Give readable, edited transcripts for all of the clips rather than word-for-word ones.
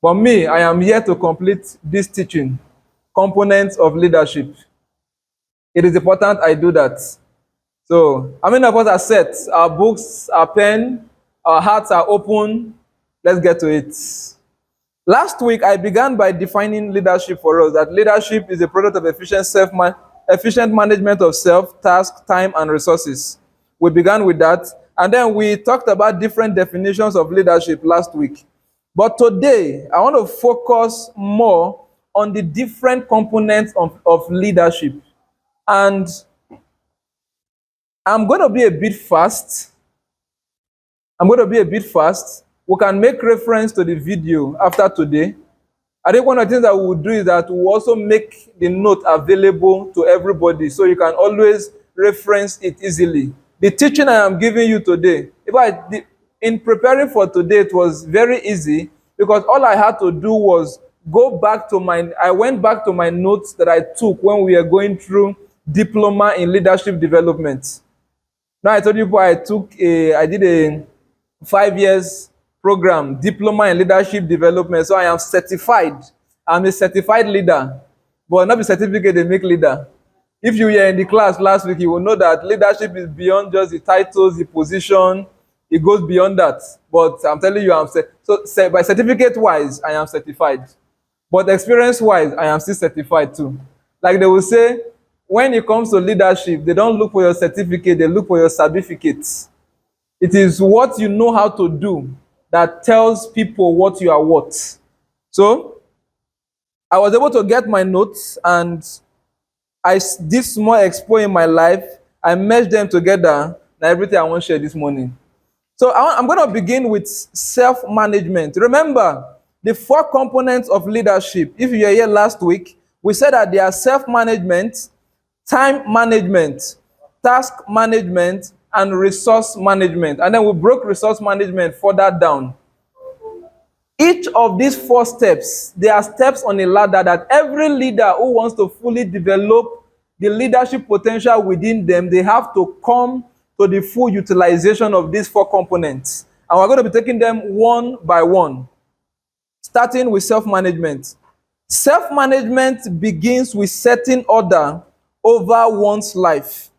For me, I am here to complete this teaching, components of leadership. It is important I do that. So, how many of us are set? Our books, our pen, our hearts are open. Let's get to it. Last week, I began by defining leadership for us, that leadership is a product of efficient management of self, task, time, and resources. We began with that, and then we talked about different definitions of leadership last week. But today, I want to focus more on the different components of leadership. And I'm going to be a bit fast. We can make reference to the video after today. I think one of the things that we will do is that we will also make the note available to everybody so you can always reference it easily. The teaching I am giving you today, in preparing for today, it was very easy because all I had to do was I went back to my notes that I took when we were going through diploma in leadership development. Now I told you I did a 5 years program, diploma in leadership development. So I am certified. I'm a certified leader, but not the certificate they make leader. If you were in the class last week, you will know that leadership is beyond just the titles, the position. It goes beyond that. But I'm telling you, by certificate wise, I am certified. But experience wise, I am still certified too. Like they will say, when it comes to leadership, they don't look for your certificate, they look for your certificates. It is what you know how to do that tells people what you are worth. So, I was able to get my notes and I did small expo in my life. I merged them together. Now everything I want to share this morning. So I'm going to begin with self-management. Remember, the 4 components of leadership. If you were here last week, we said that they are self-management, time management, task management, and resource management. And then we broke resource management further down. Each of these 4 steps, they are steps on a ladder that every leader who wants to fully develop the leadership potential within them, they have to come to the full utilization of these 4 components. And we're going to be taking them one by one, starting with self-management. Self-management begins with setting order over one's life.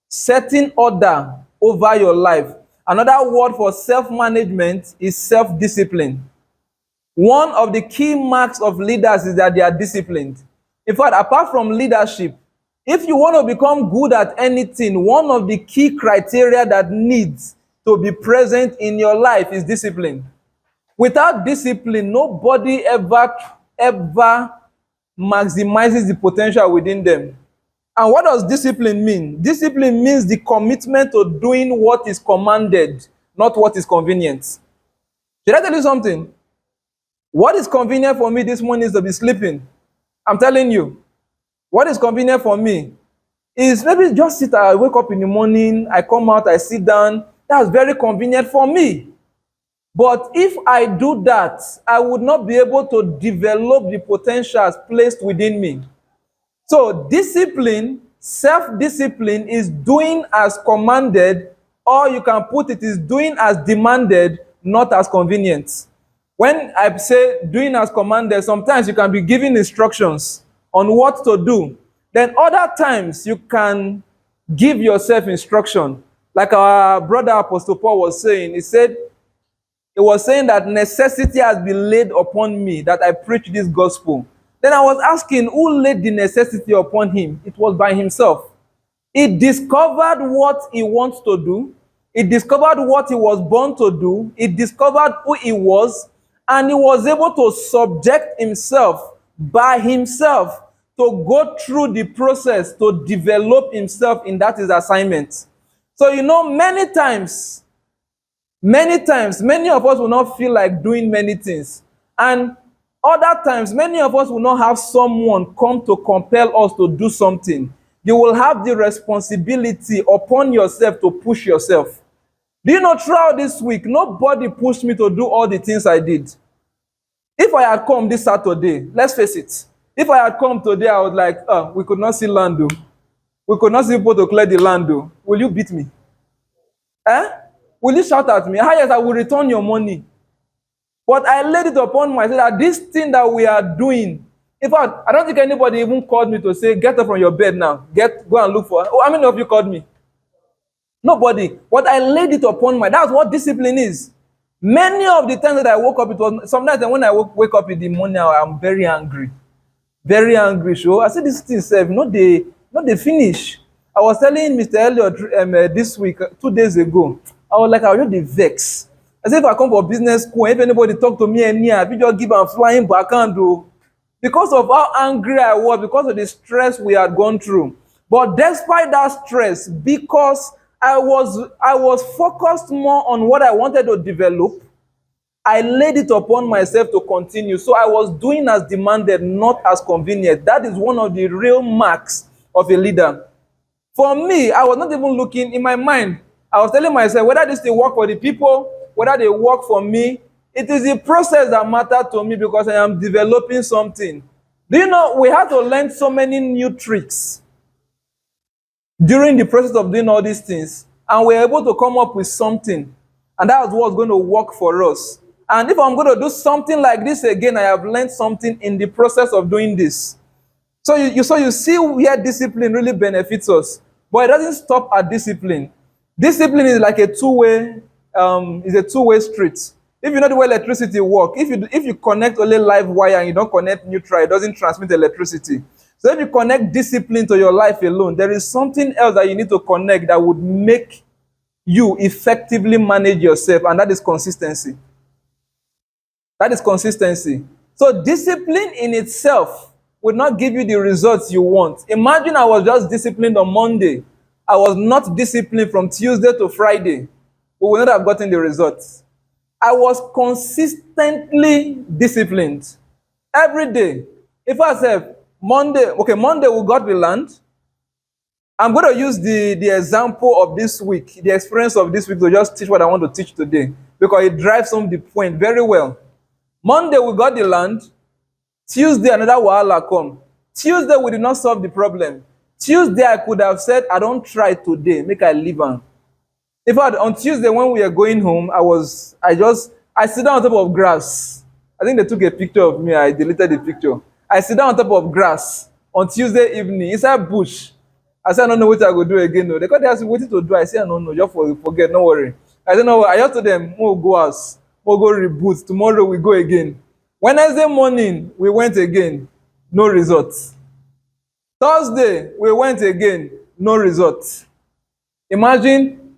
Setting order over your life. Another word for self-management is self-discipline. One of the key marks of leaders is that they are disciplined. In fact, apart from leadership, if you want to become good at anything, one of the key criteria that needs to be present in your life is discipline. Without discipline, nobody ever maximizes the potential within them. And what does discipline mean? Discipline means the commitment to doing what is commanded, not what is convenient. Should I tell you something? What is convenient for me this morning is to be sleeping. I'm telling you. What is convenient for me is maybe just I wake up in the morning, I come out, I sit down. That's very convenient for me. But if I do that, I would not be able to develop the potentials placed within me. So discipline, self-discipline is doing as commanded, or you can put it is doing as demanded, not as convenient. When I say doing as commanded, sometimes you can be given instructions on what to do. Then other times you can give yourself instruction. Like our brother Apostle Paul was saying, he was saying that necessity has been laid upon me that I preach this gospel. Then I was asking, who laid the necessity upon him? It was by himself. He discovered what he wants to do. He discovered what he was born to do. He discovered who he was. And he was able to subject himself by himself to go through the process to develop himself in that his assignment. So, many times, many of us will not feel like doing many things. And other times, many of us will not have someone come to compel us to do something. You will have the responsibility upon yourself to push yourself. Do you know, throughout this week, nobody pushed me to do all the things I did. If I had come this Saturday, let's face it, if I had come today, I was like, we could not see land, though. We could not see people to clear the land, though. Will you beat me? Will you shout at me? Yes, I will return your money. But I laid it upon myself that this thing that we are doing, in fact, I don't think anybody even called me to say, get up from your bed now. Go and look for. Oh, how many of you called me? Nobody. But I laid it upon my. That's what discipline is. Many of the times that I woke up, it was sometimes when I wake up in the morning, I'm very angry. Very angry. So I said, this thing, self, not they finish. I was telling Mr. Elliot this week, 2 days ago, I was like, I already vex. I said, if I come for business school, if anybody talk to me anyhow, if you just give am flying backhand, though, because of how angry I was, because of the stress we had gone through. But despite that stress, because I was focused more on what I wanted to develop, I laid it upon myself to continue. So I was doing as demanded, not as convenient. That is one of the real marks of a leader. For me, I was not even looking in my mind. I was telling myself whether this will work for the people, whether they work for me. It is the process that matters to me because I am developing something. Do you know, we had to learn so many new tricks during the process of doing all these things. And we were able to come up with something. And that was what's going to work for us. And if I'm going to do something like this again, I have learned something in the process of doing this. So you see where discipline really benefits us. But it doesn't stop at discipline. Discipline is like a two-way street. If you know the way electricity works, if you connect only live wire and you don't connect neutral, it doesn't transmit electricity. So if you connect discipline to your life alone, there is something else that you need to connect that would make you effectively manage yourself, and that is consistency. That is consistency. So discipline in itself would not give you the results you want. Imagine I was just disciplined on Monday. I was not disciplined from Tuesday to Friday. We would not have gotten the results. I was consistently disciplined. Every day. If I said, Monday we got the land. I'm going to use the example of this week, the experience of this week to just teach what I want to teach today. Because it drives home the point very well. Monday we got the land. Tuesday another wahala come. Tuesday we did not solve the problem. Tuesday I could have said, I don't try today, make I leave am. In fact, on Tuesday when we were going home, I sit down on top of grass. I think they took a picture of me. I deleted the picture. I sit down on top of grass on Tuesday evening inside bush. I said, I don't know what I go do again. No. They ask me what to do. I said, I don't know. Just forget. Don't worry. I said, no. I just told them, we'll go house. We'll go reboot. Tomorrow we go again. Wednesday morning, we went again. No results. Thursday, we went again. No results. Imagine,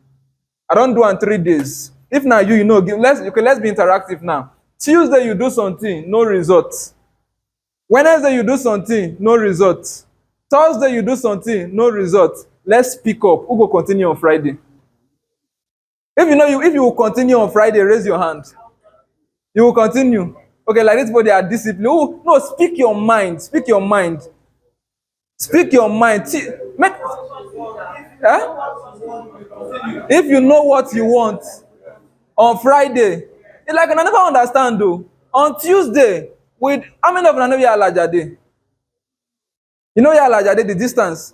I don't do on 3 days. If now you know, let's be interactive now. Tuesday, you do something, no results. Wednesday, you do something, no results. Thursday, you do something, no results. Let's pick up. Who will continue on Friday? If you will continue on Friday, raise your hand. You will continue. Okay, like this, but they are disciplined. Oh, no, speak your mind. Speak your mind. Speak your mind. If you know what you want on Friday, it's like I never understand though. On Tuesday, with how many of you know Alajade? You know Alajade, the distance.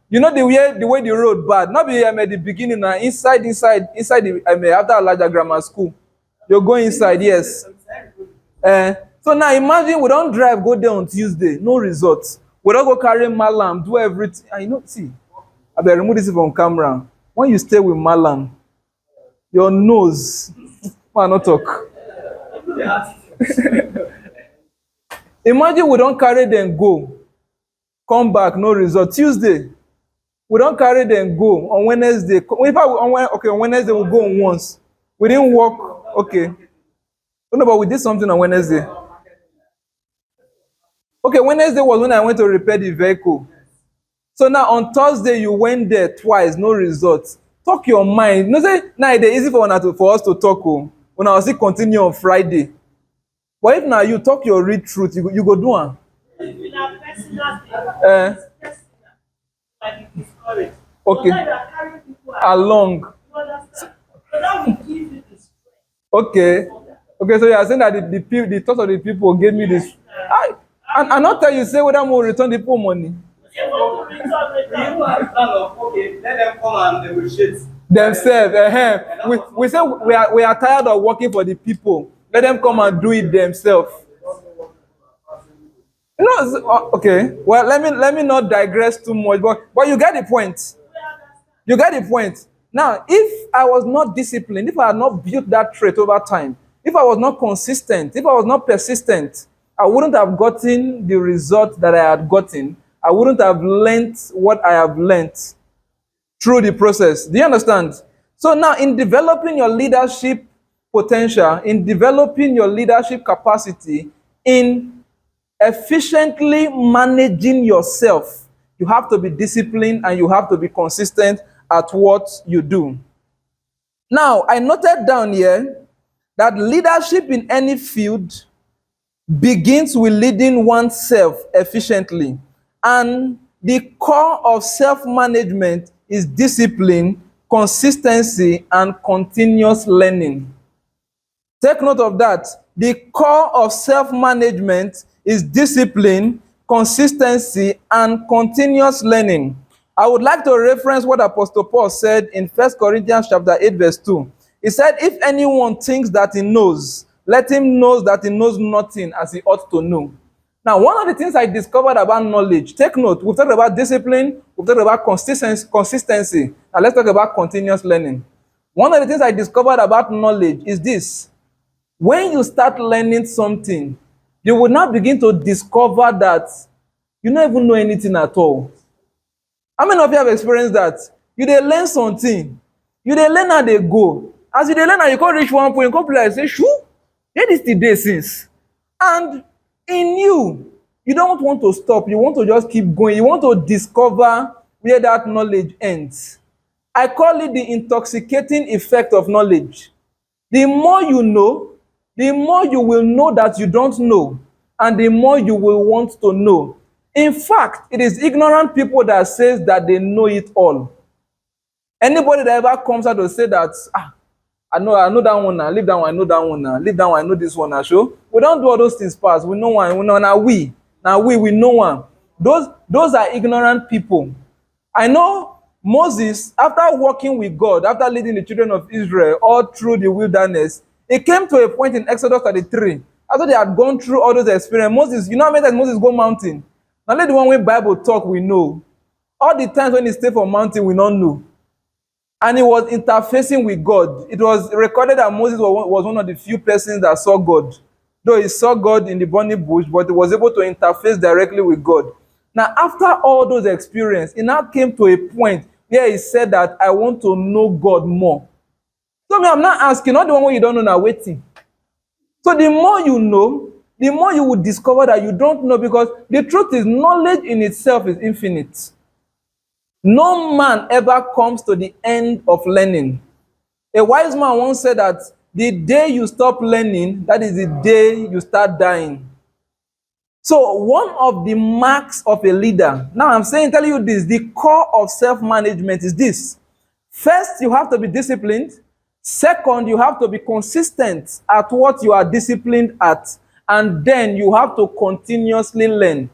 You know the way the road bad. Not be at the beginning now. Inside the after Alaja Grammar School. You're going inside, yes. So now imagine we don't drive, go there on Tuesday, no results. We don't go carry Malam, do everything. And see, I better remove this from camera. When you stay with Malam, your nose, man, not talk. Imagine we don't carry them go, come back, no result. Tuesday, we don't carry them go. On Wednesday, on Wednesday we'll go on once. We didn't work, okay. No, but we did something on Wednesday. Okay, Wednesday was when I went to repair the vehicle. So now on Thursday, you went there twice, no results. Talk your mind. No, say now it's easy for us to talk. When I will still continue on Friday. But if now you talk your real truth, you go do it. Okay. Along. Okay. Okay, so you are saying that the thoughts of the people gave me this. I not tell you, say whether I'm going to return the poor money. Okay, let them come and negotiate Themselves. We say we are tired of working for the people. Let them come and do it themselves. Okay. Well, let me not digress too much, but you get the point. You get the point. Now, if I was not disciplined, if I had not built that trait over time, if I was not consistent, if I was not persistent, I wouldn't have gotten the result that I had gotten. I wouldn't have learnt what I have learnt through the process. Do you understand? So now, in developing your leadership potential, in developing your leadership capacity, in efficiently managing yourself, you have to be disciplined and you have to be consistent at what you do. Now, I noted down here that leadership in any field begins with leading oneself efficiently. And the core of self-management is discipline, consistency, and continuous learning. Take note of that. The core of self-management is discipline, consistency, and continuous learning. I would like to reference what Apostle Paul said in 1 Corinthians chapter 8, verse 2. He said, if anyone thinks that he knows, let him know that he knows nothing as he ought to know. Now, one of the things I discovered about knowledge, take note, we've talked about discipline, we've talked about consistency. Now let's talk about continuous learning. One of the things I discovered about knowledge is this. When you start learning something, you will now begin to discover that you don't even know anything at all. How many of you have experienced that? You dey learn something, you dey learn how they go. As you dey learn, you can't reach one point, you can't play like say, shoo, where this today since? And in you, you don't want to stop, you want to just keep going, you want to discover where that knowledge ends. I call it the intoxicating effect of knowledge. The more you know, the more you will know that you don't know, and the more you will want to know. In fact, it is ignorant people that says that they know it all. Anybody that ever comes out to say that, I know that one now, leave that one, I know that one now, leave that one, I know this one now, show. We don't do all those things fast. We know one, we know now we know one. Those are ignorant people. I know Moses, after working with God, after leading the children of Israel all through the wilderness, it came to a point in Exodus 33, after they had gone through all those experiences. Moses, you know how many times Moses go mountain? Now let the one when Bible talk, we know. All the times when he stay for mountain, we don't know. And he was interfacing with God. It was recorded that Moses was one of the few persons that saw God. Though he saw God in the burning bush, but he was able to interface directly with God. Now, after all those experiences, it now came to a point where he said that I want to know God more. So I'm not asking, not the one where you don't know now, waiting. So the more you know, the more you will discover that you don't know, because the truth is knowledge in itself is infinite. No man ever comes to the end of learning. A wise man once said that the day you stop learning, that is the day you start dying. So one of the marks of a leader, now I'm telling you this, the core of self-management is this. First, you have to be disciplined. Second, you have to be consistent at what you are disciplined at. And then you have to continuously learn.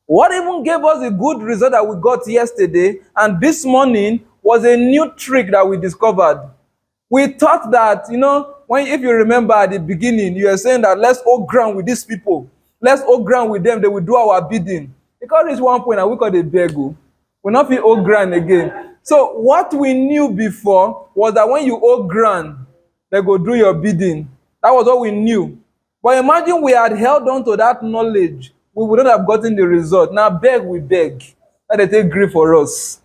What even gave us a good result that we got yesterday and this morning was a new trick that we discovered. We thought that, if you remember at the beginning, you were saying that let's all ground with these people. Let's all ground with them, they will do our bidding. Because it's one point and we call it bego. We'll not be all ground again. So what we knew before was that when you all ground, they go do your bidding. That was what we knew. But imagine we had held on to that knowledge, we would not have gotten the result. Now beg, we beg. That they take grief for us.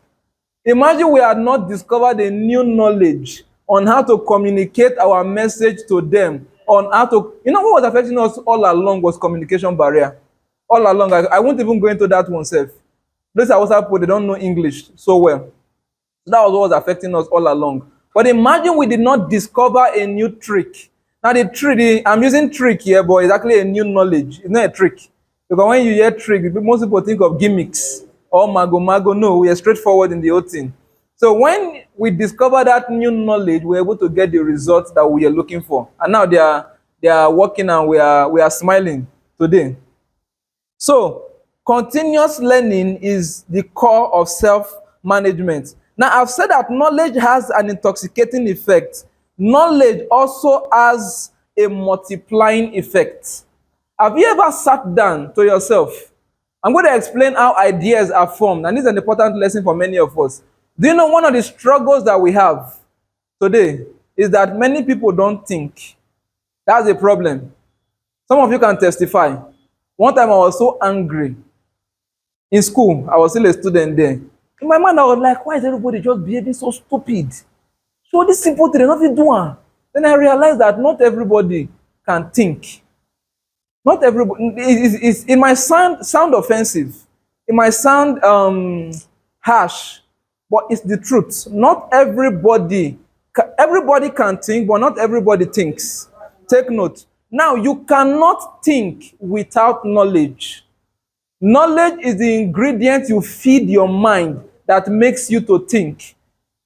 Imagine we had not discovered a new knowledge on how to communicate our message to them. On how to, what was affecting us all along was communication barrier. All along, I won't even go into that one self. Those are also people, they don't know English so well. So that was what was affecting us all along. But imagine we did not discover a new trick. Now I'm using trick here, but it's actually a new knowledge. It's not a trick. Because when you hear trick, most people think of gimmicks or mago. No, we are straightforward in the whole thing. So when we discover that new knowledge, we're able to get the results that we are looking for. And now they are working and we are smiling today. So continuous learning is the core of self-management. Now I've said that knowledge has an intoxicating effect. Knowledge also has a multiplying effect. Have you ever sat down to yourself? I'm going to explain how ideas are formed, and this is an important lesson for many of us. Do you know one of the struggles that we have today is that many people don't think? That's a problem. Some of you can testify. One time I was so angry in school. I was still a student there. In my mind, I was like, why is everybody just behaving so stupid? So this simple thing, nothing doing. Then I realized that not everybody can think. Not everybody. It might sound offensive. It might sound harsh, but it's the truth. Not everybody. Everybody can think, but not everybody thinks. Take note. Now, you cannot think without knowledge. Knowledge is the ingredient you feed your mind that makes you to think.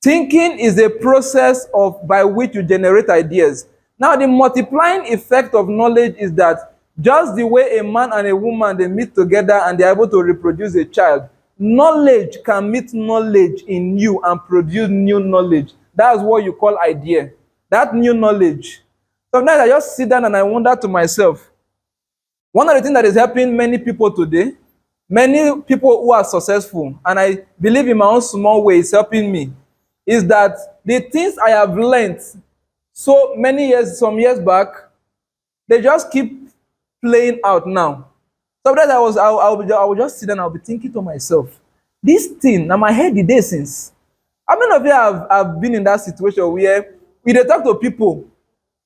Thinking is a process by which you generate ideas. Now, the multiplying effect of knowledge is that just the way a man and a woman, they meet together and they're able to reproduce a child, knowledge can meet knowledge in you and produce new knowledge. That's what you call idea. That new knowledge. Sometimes I just sit down and I wonder to myself, one of the things that is helping many people today, many people who are successful, and I believe in my own small way it's helping me, is that the things I have learned so many years, some years back, they just keep playing out now. Sometimes I will just sit down and I'll be thinking to myself, this thing, now my head the day since. How many of you have been in that situation where we dey talk to people,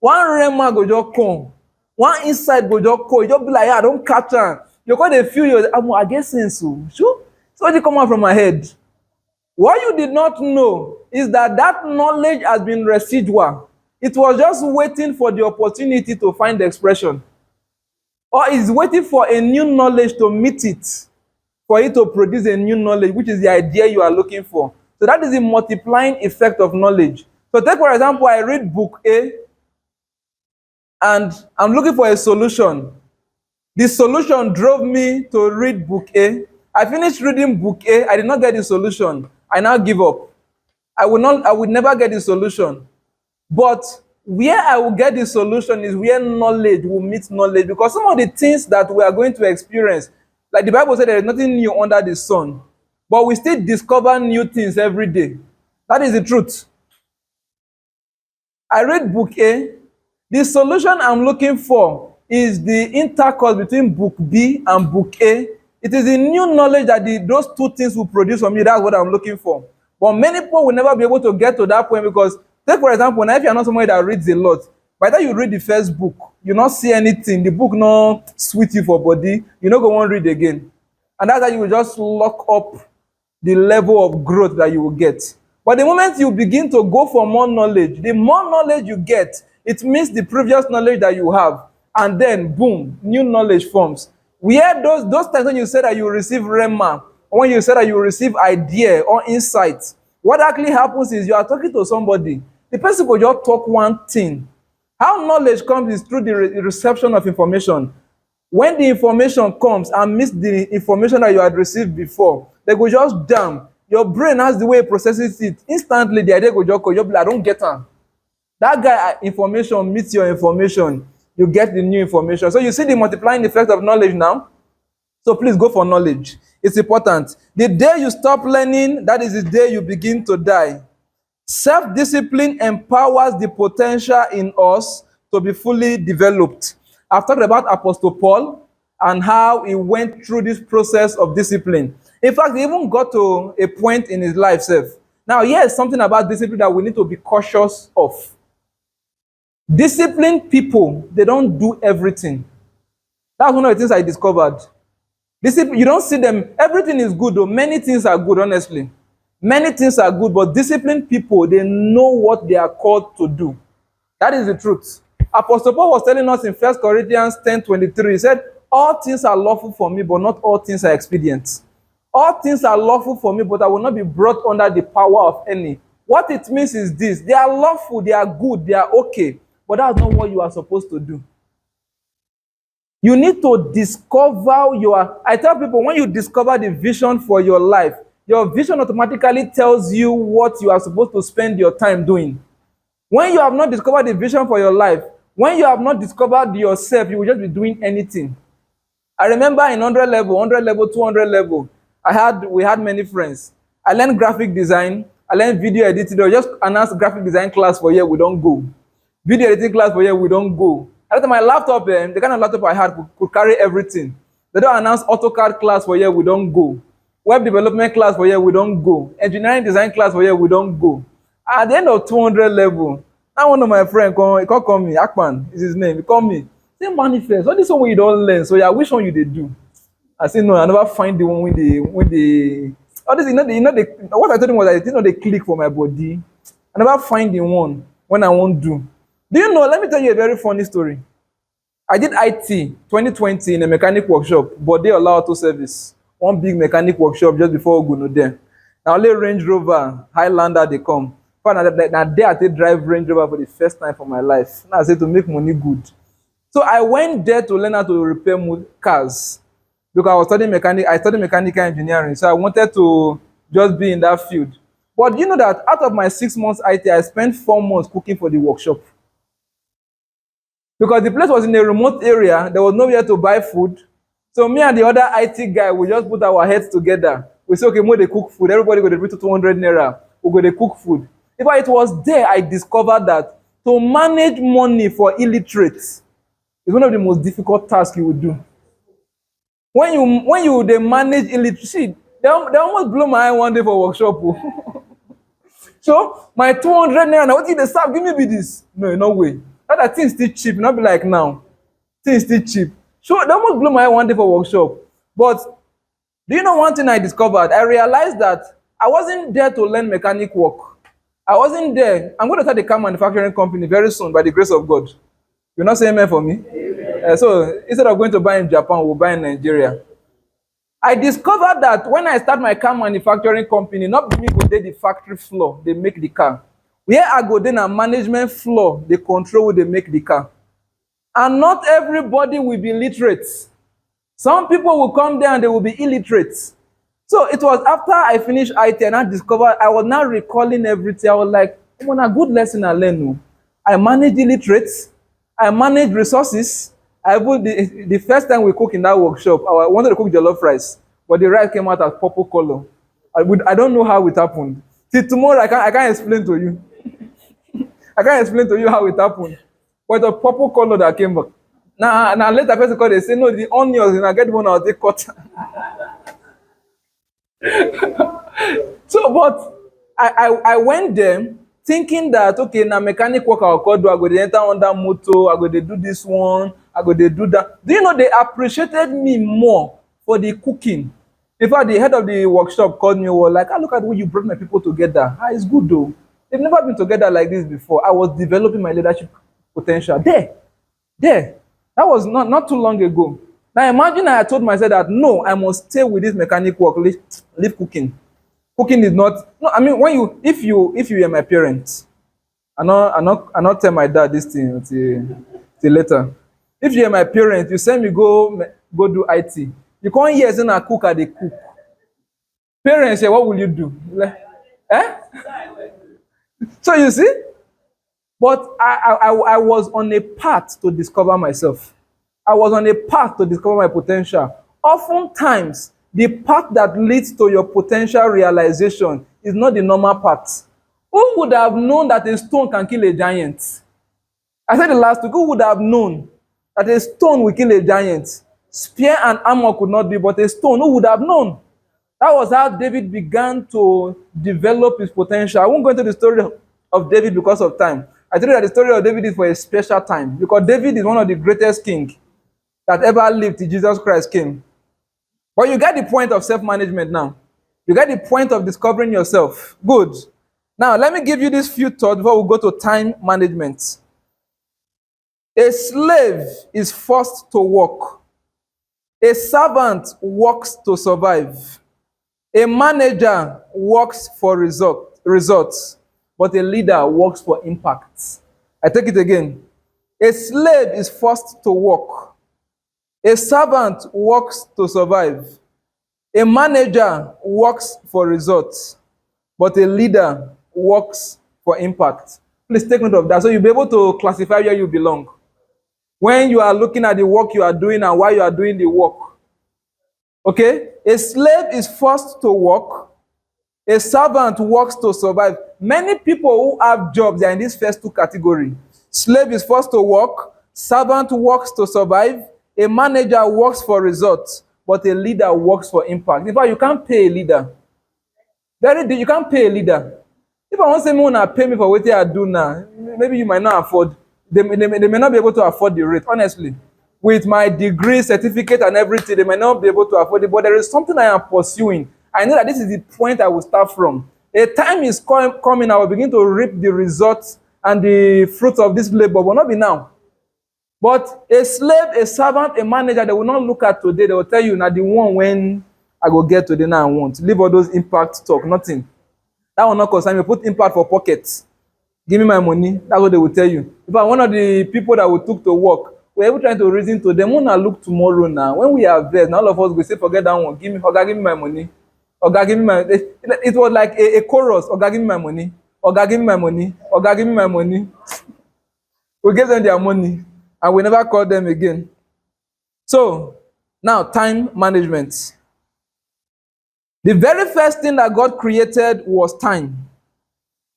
one rema go just come, one inside go just come, you just be like, yeah, I don't catch am. You go dey feel your, I get sense o. Sure? So it come out from my head. What you did not know is that that knowledge has been residual. It was just waiting for the opportunity to find the expression. Or is waiting for a new knowledge to meet it, for it to produce a new knowledge, which is the idea you are looking for. So that is the multiplying effect of knowledge. So take, for example, I read book A, and I'm looking for a solution. The solution drove me to read book A. I finished reading book A. I did not get the solution. I now give up. I would never get the solution. But where I will get the solution is where knowledge will meet knowledge. Because some of the things that we are going to experience, like the Bible said, there is nothing new under the sun. But we still discover new things every day. That is the truth. I read book A. The solution I'm looking for is the intercourse between book B and book A. It is the new knowledge that those two things will produce for me. That's what I'm looking for. But many people will never be able to get to that point because, take for example, now if you're not somebody that reads a lot, by the time you read the first book, you not see anything. The book not sweet you for body. You not go on read again. And that's how you will just lock up the level of growth that you will get. But the moment you begin to go for more knowledge, the more knowledge you get, it means the previous knowledge that you have. And then, boom, new knowledge forms. Where those times when you say that you receive rema, or when you say that you receive idea or insight, what actually happens is you are talking to somebody. The person will just talk one thing. How knowledge comes is through the reception of information. When the information comes and meets the information that you had received before, they go just damn. Your brain has the way it processes it. Instantly, the idea go just go, you'll be like, I don't get it. That guy information meets your information. You get the new information. So you see the multiplying effect of knowledge now? So please go for knowledge. It's important. The day you stop learning, that is the day you begin to die. Self-discipline empowers the potential in us to be fully developed. I've talked about Apostle Paul and how he went through this process of discipline. In fact, he even got to a point in his life self. Now, here's something about discipline that we need to be cautious of. Disciplined people, they don't do everything. That's one of the things I discovered. You don't see them. Everything is good, though. Many things are good, honestly. Many things are good, but disciplined people, they know what they are called to do. That is the truth. Apostle Paul was telling us in 1 Corinthians 10:23, he said, all things are lawful for me, but not all things are expedient. All things are lawful for me, but I will not be brought under the power of any. What it means is this: they are lawful, they are good, they are okay, but that's not what you are supposed to do. You need to discover I tell people, when you discover the vision for your life, your vision automatically tells you what you are supposed to spend your time doing. When you have not discovered the vision for your life, When you have not discovered yourself, you will just be doing anything. I remember in 100 level, 200 level, we had many friends. I learned graphic design, I learned video editing. They just announced graphic design class for here, we don't go. Video editing class for here, we don't go. At the time, my laptop, the kind of laptop I had could carry everything. They don't announce AutoCAD class for here, we don't go. Web development class for here, we don't go. Engineering design class for here, we don't go. At the end of 200 level, now one of my friends call me, Akpan is his name. He call me, say manifest. All this one you don't learn. So yeah, which one you they do? I say no, I never find the one when they all this, what I told him was I didn't know they click for my body. I never find the one when I won't do. Do you know? Let me tell you a very funny story. I did IT 2020 in a mechanic workshop, but they allow auto service. One big mechanic workshop just before Oguno there. Now only Range Rover, Highlander they come. Now day I take drive Range Rover for the first time for my life. Now I say to make money good. So I went there to learn how to repair cars because I studied mechanical engineering. So I wanted to just be in that field. But you know that out of my 6 months IT, I spent 4 months cooking for the workshop. Because the place was in a remote area, there was nowhere to buy food. So me and the other IT guy, we just put our heads together. We say, okay, more they cook food. Everybody go to bring to 200 naira. We go to cook food. In fact, it was there I discovered that to manage money for illiterates is one of the most difficult tasks you would do. When you they manage illiteracy, they almost blow my eye one day for workshop. So my 200 naira, now what did they start? Give me be this. No way. That thing still cheap, not be like now. Thing still cheap. So they almost blew my eye one day for workshop. But do you know one thing I discovered? I realized that I wasn't there to learn mechanic work. I wasn't there. I'm going to start a car manufacturing company very soon by the grace of God. You're not saying amen for me? So instead of going to buy in Japan, we'll buy in Nigeria. I discovered that when I start my car manufacturing company, not me go dey the factory floor, they make the car. Where I go then a management floor, they control where they make the car. And not everybody will be literate. Some people will come there and they will be illiterate. So it was after I finished IT and I discovered, I was now recalling everything. I was like, oh, a good lesson I learned. I managed illiterates. I managed resources. The first time we cook in that workshop, I wanted to cook jollof rice, but the rice came out as purple color. I don't know how it happened. Till tomorrow, I can't explain to you. I can't explain to you how it happened. But the purple color that came back. Now later person called, they say, no, the onions, and I get one out, they cut. So, but I went there thinking that, okay, now mechanic work I go do, I go to enter under motor, I go to do this one, I go to do that. Do you know they appreciated me more for the cooking? In fact, the head of the workshop called me, was like, look at the way you brought my people together. It's good though. They've never been together like this before. I was developing my leadership potential. There. That was not too long ago. Now imagine I told myself that no, I must stay with this mechanic work, leave cooking. Cooking is not I mean if you are my parents, I not tell my dad this thing till later. If you are my parents, you send me go do IT. You can't hear saying I cook or they cook. Parents say, what will you do? Like, So you see? But I was on a path to discover myself. I was on a path to discover my potential. Oftentimes, the path that leads to your potential realization is not the normal path. Who would have known that a stone can kill a giant? I said the last week, who would have known that a stone will kill a giant? Spear and armor could not be, but a stone, who would have known? That was how David began to develop his potential. I won't go into the story of David because of time. I tell you that the story of David is for a special time because David is one of the greatest kings that ever lived till Jesus Christ came. But you get the point of self-management now. You get the point of discovering yourself. Good. Now, let me give you these few thoughts before we go to time management. A slave is forced to work. A servant works to survive. A manager works for results, but a leader works for impact. I take it again. A slave is forced to work. A servant works to survive. A manager works for results, but a leader works for impact. Please take note of that so you'll be able to classify where you belong. when you are looking at the work you are doing and why you are doing the work. Okay? A slave is forced to work. A servant works to survive. Many people who have jobs, they are in these first two categories. Slave is forced to work. Servant works to survive. A manager works for results. But a leader works for impact. In fact, you can't pay a leader. You can't pay a leader. If I want someone to pay me for what I do now, maybe you might not afford. They may not be able to afford the rate, honestly. With my degree, certificate, and everything, they might not be able to afford it. But there is something I am pursuing. I know that this is the point I will start from. A time is coming, I will begin to reap the results and the fruits of this labor, but not be now. But a slave, a servant, a manager, they will not look at today. They will tell you, now the one when I go get today, now I want. Leave all those impact talk, nothing. That will not concern me. Put impact for pockets. Give me my money. That's what they will tell you. If I'm one of the people that we took to work, we're able trying to reason to them. When I look tomorrow now, when we are there, now all of us will say, forget that one. Give me my money. Oga, give me my. It was like a chorus. Oga, give me my money. Oga, give me my money. Oga, give me my money. We gave them their money, and we never called them again. So now, time management. The very first thing that God created was time.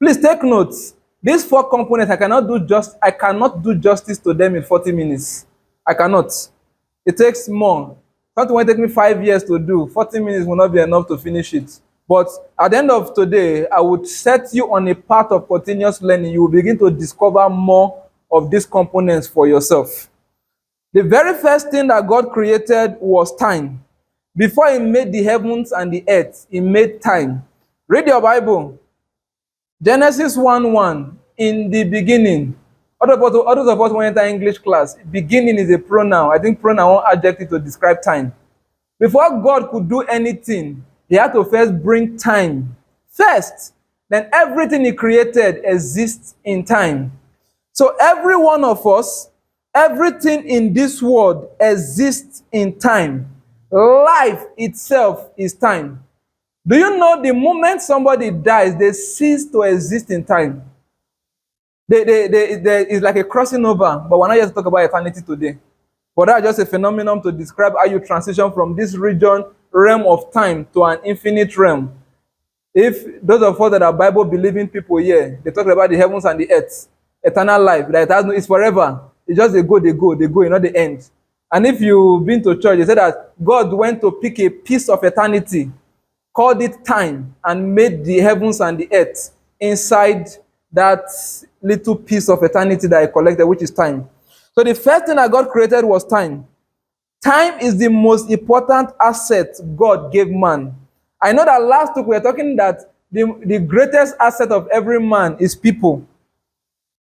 Please take notes. These 4 components, I cannot do justice to them in 40 minutes. I cannot. It takes more. Something will take me 5 years to do. 40 minutes will not be enough to finish it. But at the end of today, I would set you on a path of continuous learning. You will begin to discover more of these components for yourself. The very first thing that God created was time. Before he made the heavens and the earth, he made time. Read your Bible. Genesis 1:1. In the beginning. Others of us went enter English class. Beginning is a pronoun. I think pronoun one adjective to describe time. Before God could do anything, he had to first bring time first. Then everything he created exists in time. So every one of us, everything in this world exists in time. Life itself is time. Do you know the moment somebody dies, they cease to exist in time? It's like a crossing over, but we're not here to talk about eternity today. But that's just a phenomenon to describe how you transition from this realm of time to an infinite realm. If those of us that are Bible-believing people here, they talk about the heavens and the earth, eternal life, that it's forever. It's just they go, you know the end. And if you've been to church, they say that God went to pick a piece of eternity, called it time, and made the heavens and the earth inside that little piece of eternity that he collected, which is time. So the first thing that God created was time. Time is the most important asset God gave man. I know that last week we were talking that the greatest asset of every man is people.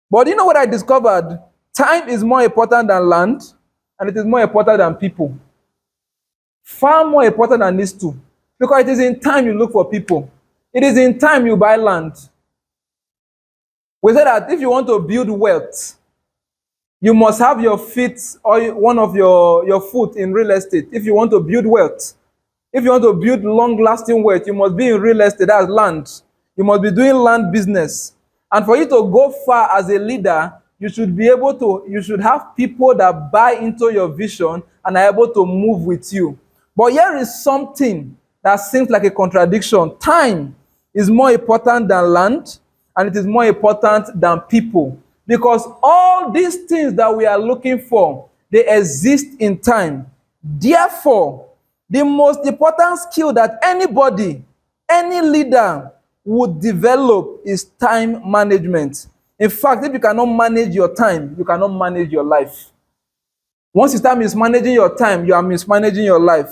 But you know what I discovered? Time is more important than land, and it is more important than people. Far more important than these two. Because it is in time you look for people. It is in time you buy land. We say that if you want to build wealth, you must have your feet or one of your foot in real estate. If you want to build wealth, if you want to build long-lasting wealth, you must be in real estate, that's land. You must be doing land business. And for you to go far as a leader, you should have people that buy into your vision and are able to move with you. But here is something that seems like a contradiction. Time is more important than land, and it is more important than people. Because all these things that we are looking for, they exist in time. Therefore, the most important skill that anybody, any leader would develop is time management. In fact, if you cannot manage your time, you cannot manage your life. Once you start mismanaging your time, you are mismanaging your life.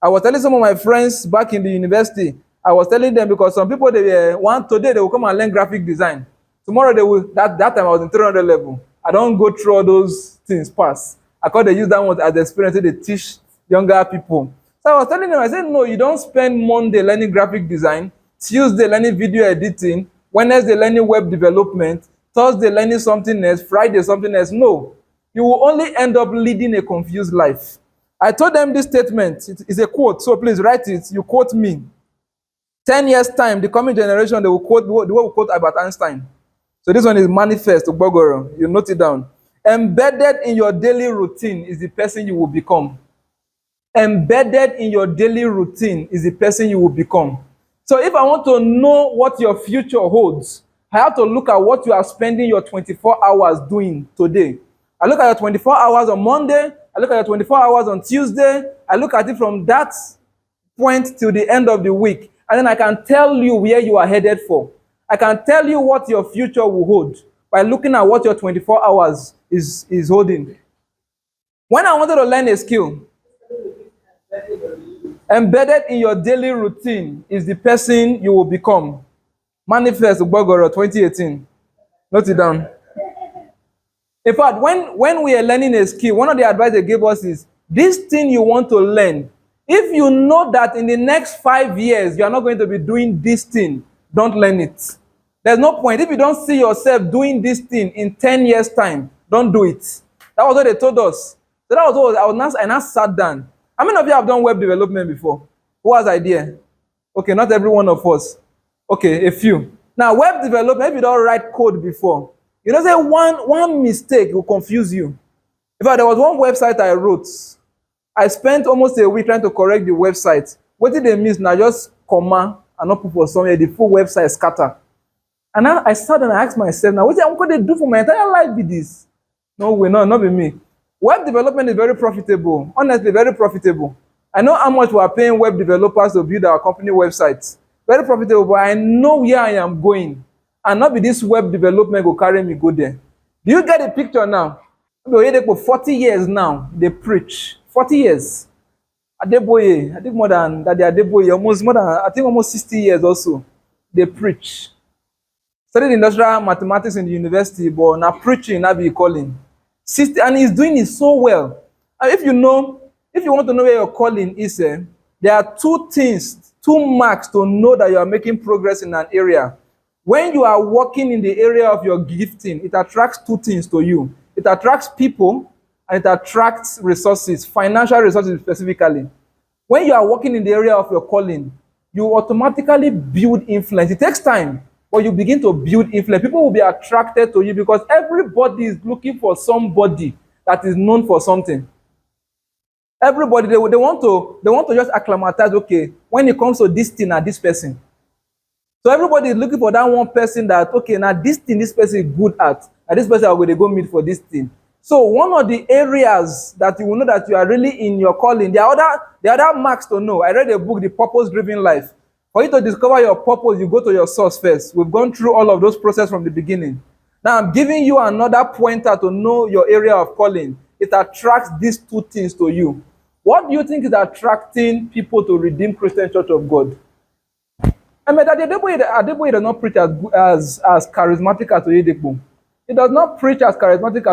I was telling some of my friends back in the university, I was telling them because some people, today they will come and learn graphic design. Tomorrow they will, that time I was in 300 level. I don't go through all those things fast. I call they use that one as the experience they teach younger people. So I was telling them, I said, no, you don't spend Monday learning graphic design, Tuesday learning video editing, Wednesday learning web development, Thursday learning something else, Friday something else. No, you will only end up leading a confused life. I told them this statement. It is a quote, so please write it. You quote me. 10 years' time, the coming generation, they will quote, the way we quote Albert Einstein. So this one is manifest to Bogoro. You note it down. Embedded in your daily routine is the person you will become. Embedded in your daily routine is the person you will become. So if I want to know what your future holds, I have to look at what you are spending your 24 hours doing today. I look at your 24 hours on Monday, I look at your 24 hours on Tuesday, I look at it from that point till the end of the week, and then I can tell you where you are headed for. I can tell you what your future will hold by looking at what your 24 hours is holding. When I wanted to learn a skill, embedded in your daily routine is the person you will become. Manifest Ugbogoro 2018. Note it down. In fact, when we are learning a skill, one of the advice they gave us is this thing you want to learn. If you know that in the next 5 years you are not going to be doing this thing, don't learn it. There's no point. If you don't see yourself doing this thing in 10 years' time, don't do it. That was what they told us. So that was what I now sat down. How many of you have done web development before? Who has idea? Okay, not every one of us. Okay, a few. Now, web development, if you don't write code before, you know, say one mistake will confuse you. In fact, there was one website I wrote. I spent almost a week trying to correct the website. What did they miss? Now just comma and not put for somewhere, the full website scatter. And now I sat and I asked myself, now what could they do for my entire life with this? No way, no, not with me. Web development is very profitable. Honestly, very profitable. I know how much we are paying web developers to build our company websites. Very profitable, but I know where I am going. And not be this web development will carry me go there. Do you get the picture now? For 40 years now, they preach. 40 years. Adeboye, I think more than that. Adeboye, almost 60 years also. They preach. Studied industrial mathematics in the university, but now preaching, now be calling. 60, and he's doing it so well. And if you want to know where your calling is, there are two things, two marks to know that you are making progress in an area. When you are working in the area of your gifting, it attracts two things to you. It attracts people and it attracts resources, financial resources specifically. When you are working in the area of your calling, you automatically build influence. It takes time, but you begin to build influence. People will be attracted to you because everybody is looking for somebody that is known for something. Everybody, they want to just acclimatize, okay, when it comes to this thing or this person. So everybody is looking for that one person that, okay, now this thing this person is good at, and this person are going to go meet for this thing. So one of the areas that you will know that you are really in your calling, there are other marks to know. I read a book, The Purpose-Driven Life. For you to discover your purpose, you go to your source first. We've gone through all of those processes from the beginning. Now I'm giving you another pointer to know your area of calling. It attracts these two things to you. What do you think is attracting people to Redeemed Christian Church of God? I mean, Adeboye does not preach as charismatic as Oyedepo. He does not preach as charismatic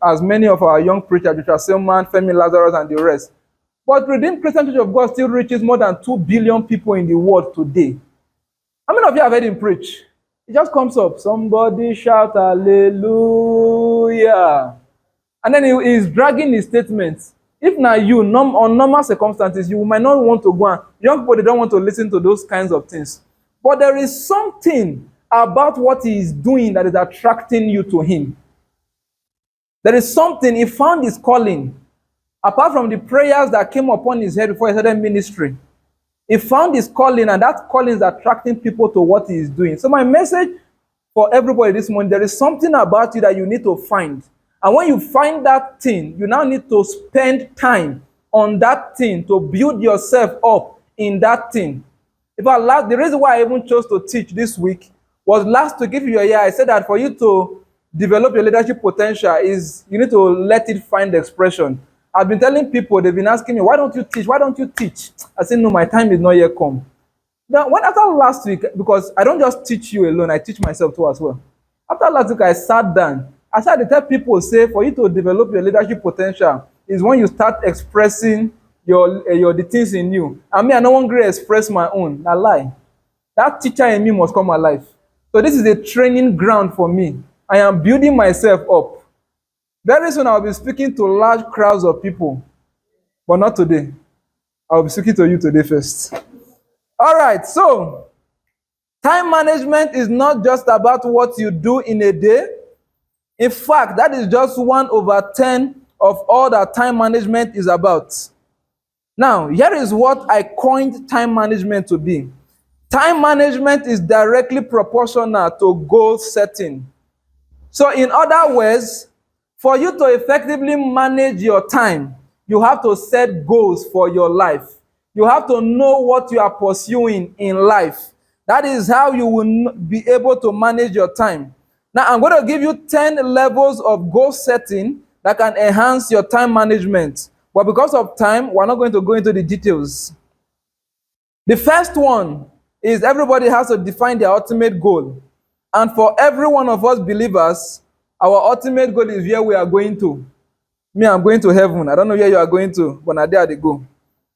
as many of our young preachers, which are Selman, Femi Lazarus, and the rest. But Redeemed Christian Church of God still reaches more than 2 billion people in the world today. How many of you have heard him preach? It just comes up. Somebody shout hallelujah. And then he is dragging his statements. If not you, on normal circumstances, you might not want to go on. Young people, they don't want to listen to those kinds of things. But there is something about what he is doing that is attracting you to him. There is something, he found his calling. Apart from the prayers that came upon his head before he started ministry, he found his calling, and that calling is attracting people to what he is doing. So my message for everybody this morning, there is something about you that you need to find. And when you find that thing, you now need to spend time on that thing to build yourself up in that thing. In fact, the reason why I even chose to teach this week was last week, if you are here, I said that for you to develop your leadership potential is you need to let it find expression. I've been telling people, they've been asking me, why don't you teach? Why don't you teach? I said, no, my time is not yet come. Now, after last week, because I don't just teach you alone, I teach myself too as well. After last week, I sat down. I started to tell people, say, for you to develop your leadership potential is when you start expressing the things in you. I mean, I no longer express my own. I lie. That teacher in me must come alive. So this is a training ground for me. I am building myself up. Very soon I'll be speaking to large crowds of people, but not today. I'll be speaking to you today first. All right, so time management is not just about what you do in a day. In fact, that is just 1/10 of all that time management is about. Now, here is what I coined time management to be. Time management is directly proportional to goal setting. So, in other words, for you to effectively manage your time, you have to set goals for your life. You have to know what you are pursuing in life. That is how you will be able to manage your time. Now, I'm going to give you 10 levels of goal setting that can enhance your time management. But because of time, we're not going to go into the details. The first one is everybody has to define their ultimate goal. And for every one of us believers, our ultimate goal is where we are going to. Me, I'm going to heaven. I don't know where you are going to, but now there they go.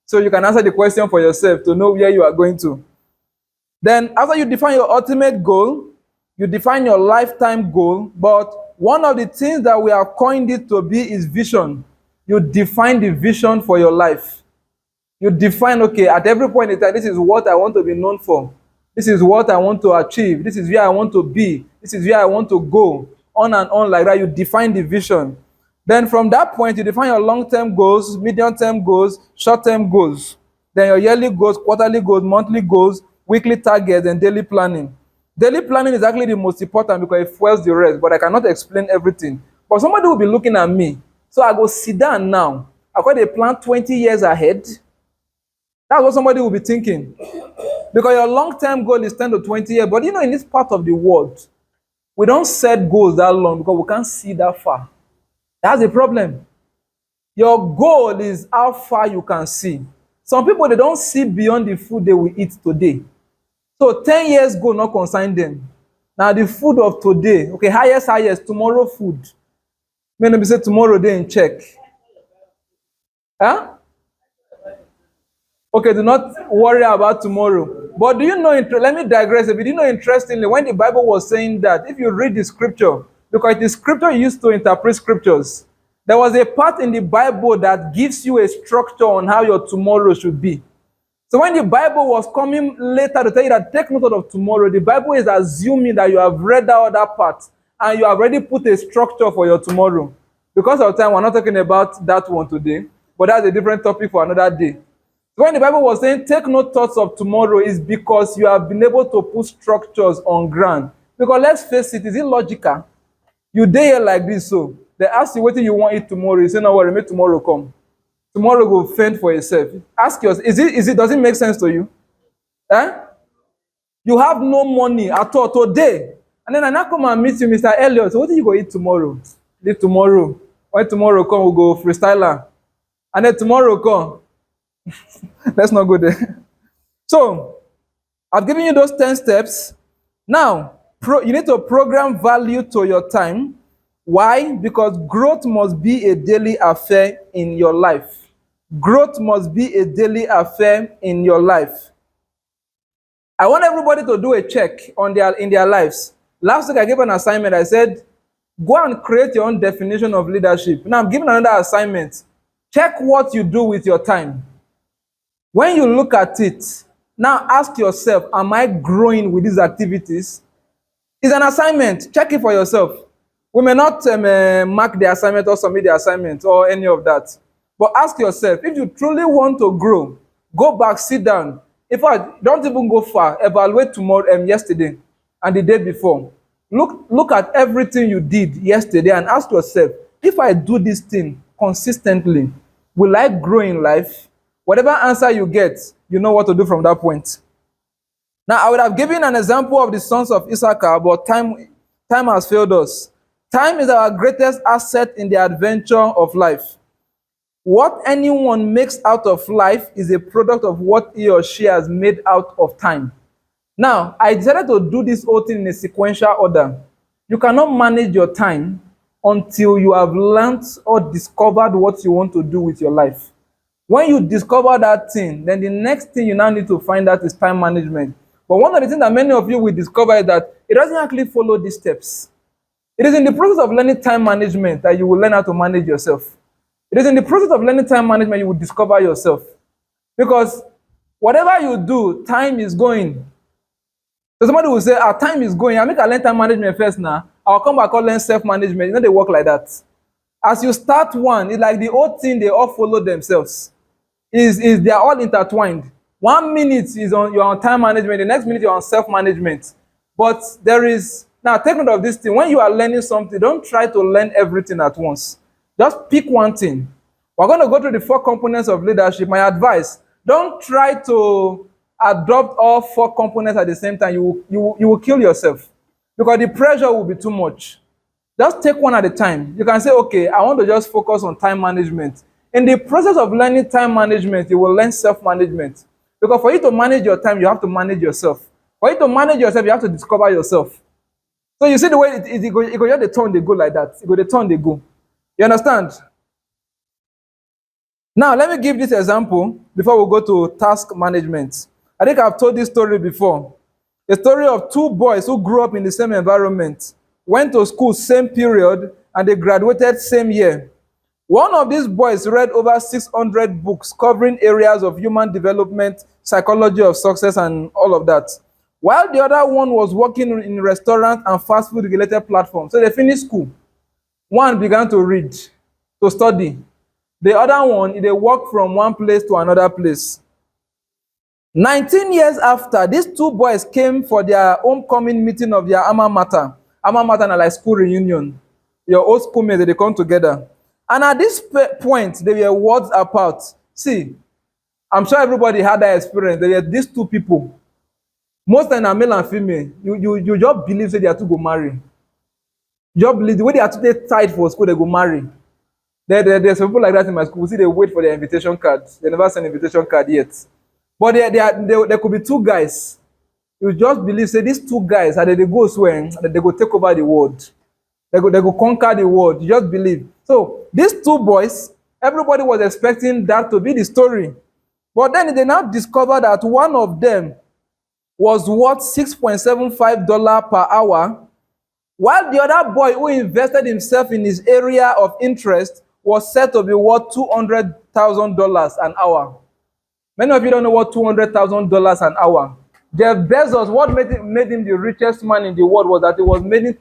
So you can answer the question for yourself to know where you are going to. Then, after you define your ultimate goal, you define your lifetime goal. But one of the things that we have coined it to be is vision. You define the vision for your life. You define, okay, at every point in time, this is what I want to be known for. This is what I want to achieve. This is where I want to be. This is where I want to go. On and on like that. You define the vision. Then from that point, you define your long-term goals, medium-term goals, short-term goals. Then your yearly goals, quarterly goals, monthly goals, weekly targets, and daily planning. Daily planning is actually the most important because it fuels the rest, but I cannot explain everything. But somebody will be looking at me. So I go sit down now. I got a plan 20 years ahead. That's what somebody will be thinking. Because your long-term goal is 10 to 20 years. But you know, in this part of the world, we don't set goals that long because we can't see that far. That's the problem. Your goal is how far you can see. Some people, they don't see beyond the food they will eat today. So 10 years goal not concern them. Now the food of today, okay, highest, tomorrow food. Maybe say tomorrow they in check. Huh? Okay, do not worry about tomorrow. But do you know, let me digress a bit. Do you know, interestingly, when the Bible was saying that, if you read the scripture, because the scripture used to interpret scriptures, there was a part in the Bible that gives you a structure on how your tomorrow should be. So when the Bible was coming later to tell you that take note of tomorrow, the Bible is assuming that you have read that other part and you have already put a structure for your tomorrow. Because of time, we're not talking about that one today, but that's a different topic for another day. So when the Bible was saying take no thoughts of tomorrow, is because you have been able to put structures on ground. Because let's face it, is it logical? You day here like this, so they ask you what you want to eat tomorrow. You say, no worry, make tomorrow come. Tomorrow go fend for yourself. Ask yourself, does it make sense to you? Eh? You have no money at all today. And then I now come and meet you, Mr. Elliot. So what are you going to eat tomorrow? Leave tomorrow. When tomorrow come, we'll go freestyler. And then tomorrow come. Let's not go there. So, I've given you those 10 steps. Now, you need to program value to your time. Why? Because growth must be a daily affair in your life. Growth must be a daily affair in your life. I want everybody to do a check in their lives. Last week I gave an assignment. I said, go and create your own definition of leadership. Now I'm giving another assignment. Check what you do with your time. When you look at it, now ask yourself, am I growing with these activities? It's an assignment. Check it for yourself. We may not mark the assignment or submit the assignment or any of that. But ask yourself, if you truly want to grow, go back, sit down. In fact, don't even go far. Evaluate tomorrow, yesterday, and the day before. Look at everything you did yesterday and ask yourself, if I do this thing consistently, will I grow in life? Whatever answer you get, you know what to do from that point. Now, I would have given an example of the sons of Issachar, but time has failed us. Time is our greatest asset in the adventure of life. What anyone makes out of life is a product of what he or she has made out of time. Now, I decided to do this whole thing in a sequential order. You cannot manage your time until you have learned or discovered what you want to do with your life. When you discover that thing, then the next thing you now need to find out is time management. But one of the things that many of you will discover is that it doesn't actually follow these steps. It is in the process of learning time management that you will learn how to manage yourself. It is in the process of learning time management you will discover yourself. Because whatever you do, time is going. So somebody will say, time is going. I make a learn time management first now. I'll come back and learn self-management. You know, they work like that. As you start one, it's like the whole thing, they all follow themselves. Is they are all intertwined. 1 minute is on you're on time management, the next minute you're on self-management. But there is now take note of this thing. When you are learning something, don't try to learn everything at once. Just pick one thing. We're going to go through the 4 components of leadership. My advice: don't try to adopt all 4 components at the same time. You will kill yourself because the pressure will be too much. Just take one at a time. You can say, okay, I want to just focus on time management. In the process of learning time management, you will learn self-management. Because for you to manage your time, you have to manage yourself. For you to manage yourself, you have to discover yourself. So you see the way it go just the turn they go like that. It go the turn they go. You understand? Now, let me give this example before we go to task management. I think I've told this story before. A story of 2 boys who grew up in the same environment, went to school same period, and they graduated same year. One of these boys read over 600 books covering areas of human development, psychology of success, and all of that. While the other one was working in restaurant and fast food related platforms. So they finished school. One began to read, to study. The other one, they worked from one place to another place. 19 years after, these 2 boys came for their homecoming meeting of their alma mater. Alma mater na like school reunion. Your old schoolmates, they come together. And at this point, they were worlds apart. See, I'm sure everybody had that experience. There were these 2 people. Most of them are male and female. You just believe say they are to go marry. You just believe the way they are to tied for school, they go marry. There's people like that in my school. See, they wait for their invitation card. They never send invitation card yet. But there could be 2 guys. You just believe, say, these 2 guys, and they go swear that they go take over the world. They go conquer the world. You just believe. So these 2 boys, everybody was expecting that to be the story. But then they now discovered that one of them was worth $6.75 per hour, while the other boy who invested himself in his area of interest was said to be worth $200,000 an hour. Many of you don't know what $200,000 an hour. Jeff Bezos, what made him the richest man in the world was that he was making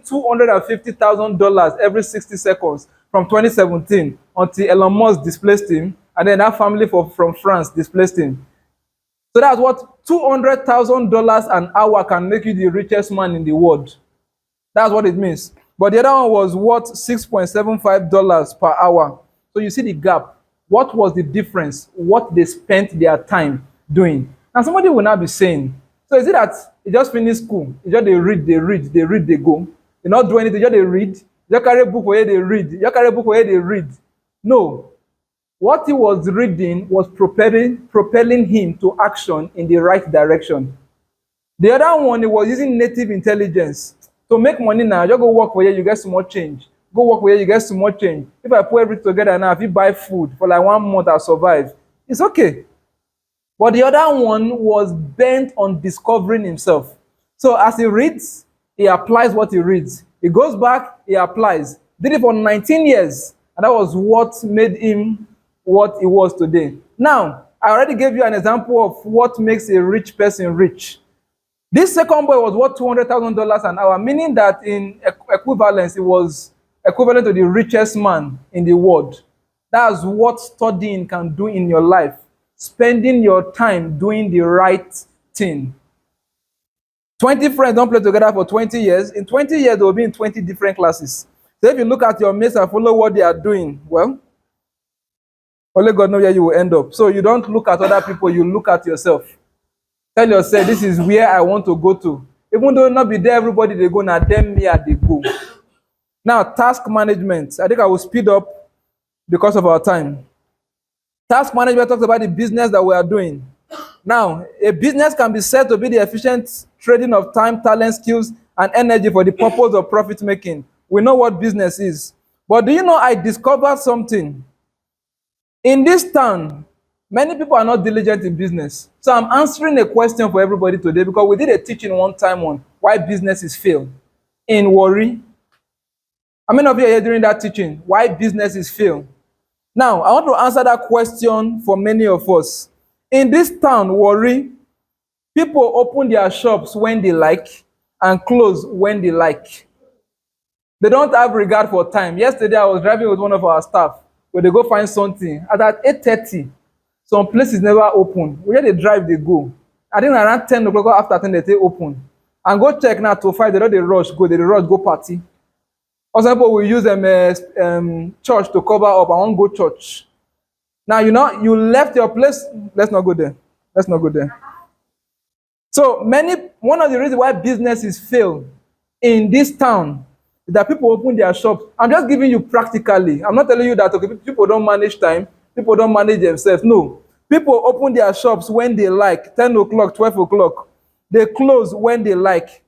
$250,000 every 60 seconds from 2017 until Elon Musk displaced him, and then that family from France displaced him. So that's what $200,000 an hour can make you the richest man in the world. That's what it means. But the other one was worth $6.75 per hour. So you see the gap. What was the difference? What they spent their time doing. Now somebody will now be saying, so is it that you just finish school, you just they read, they go. You not do anything, you just they read, you carry a book where they read, you carry a book where they read. No. What he was reading was propelling him to action in the right direction. The other one, he was using native intelligence. To make money now, just go work for you, you get some more change. Go work for you, you get some more change. If I put everything together now, if you buy food for like 1 month, I'll survive. It's okay. But the other one was bent on discovering himself. So as he reads, he applies what he reads. He goes back, he applies. Did it for 19 years. And that was what made him what he was today. Now, I already gave you an example of what makes a rich person rich. This second boy was worth $200,000 an hour, meaning that in equivalence, it was equivalent to the richest man in the world. That's what studying can do in your life. Spending your time doing the right thing. 20 friends don't play together for 20 years. In 20 years, they will be in 20 different classes. So if you look at your mates and follow what they are doing, well, only God knows where you will end up. So you don't look at other people, you look at yourself. Tell yourself, this is where I want to go to. Even though not be there, everybody they go, now them me they go. Now, task management. I think I will speed up because of our time. Task management talks about the business that we are doing. Now, a business can be said to be the efficient trading of time, talent, skills, and energy for the purpose of profit making. We know what business is. But do you know I discovered something? In this town, many people are not diligent in business. So I'm answering a question for everybody today because we did a teaching one time on why businesses fail in Warri. How many of you are here during that teaching? Why businesses fail? Now, I want to answer that question for many of us. In this town, Warri, people open their shops when they like, and close when they like. They don't have regard for time. Yesterday, I was driving with one of our staff where they go find something. At 8:30, some places never open. Where they drive, they go. I think around 10 o'clock or after 10, they open. And go check now to 5, they don't they rush, go, they rush, go party. For example, we use church to cover up. I won't go church. Now, you left your place. Let's not go there. Let's not go there. So one of the reasons why businesses fail in this town is that people open their shops. I'm just giving you practically. I'm not telling you that okay, people don't manage time, people don't manage themselves. No. People open their shops when they like, 10 o'clock, 12 o'clock. They close when they like.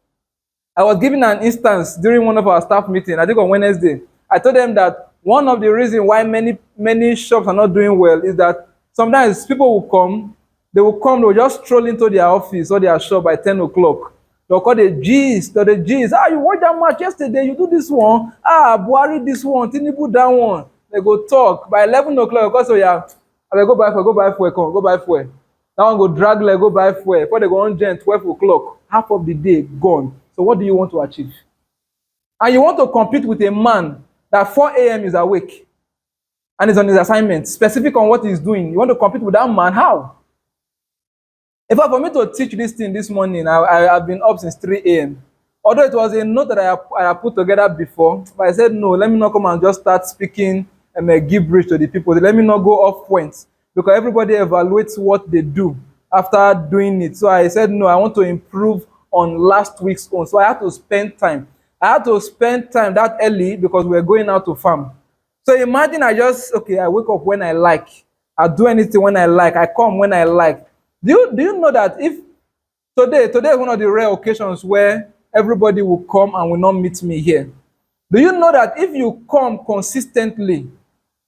I was giving an instance during one of our staff meetings, I think on Wednesday. I told them that one of the reasons why many shops are not doing well is that sometimes people will come, they will just stroll into their office or their shop by 10 o'clock. They'll call the G's. You watched that match yesterday, you do this one. Buhari this one, Tinubu that one. They go talk. By 11 o'clock, because yeah, I go buy fuel, go buy fuel. That one go drag leg, go buy fuel. Before they go on 12 o'clock, half of the day gone. So what do you want to achieve? And you want to compete with a man that 4 a.m. is awake and is on his assignment, specific on what he's doing. You want to compete with that man? How? In fact, for me to teach this thing this morning, I've been up since 3 a.m. Although it was a note that I put together before, but I said, no, let me not come and just start speaking and give bridge to the people. Let me not go off point, because everybody evaluates what they do after doing it. So I said, no, I want to improve on last week's own. So I had to spend time. I had to spend time that early because we were going out to farm. So imagine I wake up when I like. I do anything when I like. I come when I like. Do you know that if today is one of the rare occasions where everybody will come and will not meet me here. Do you know that if you come consistently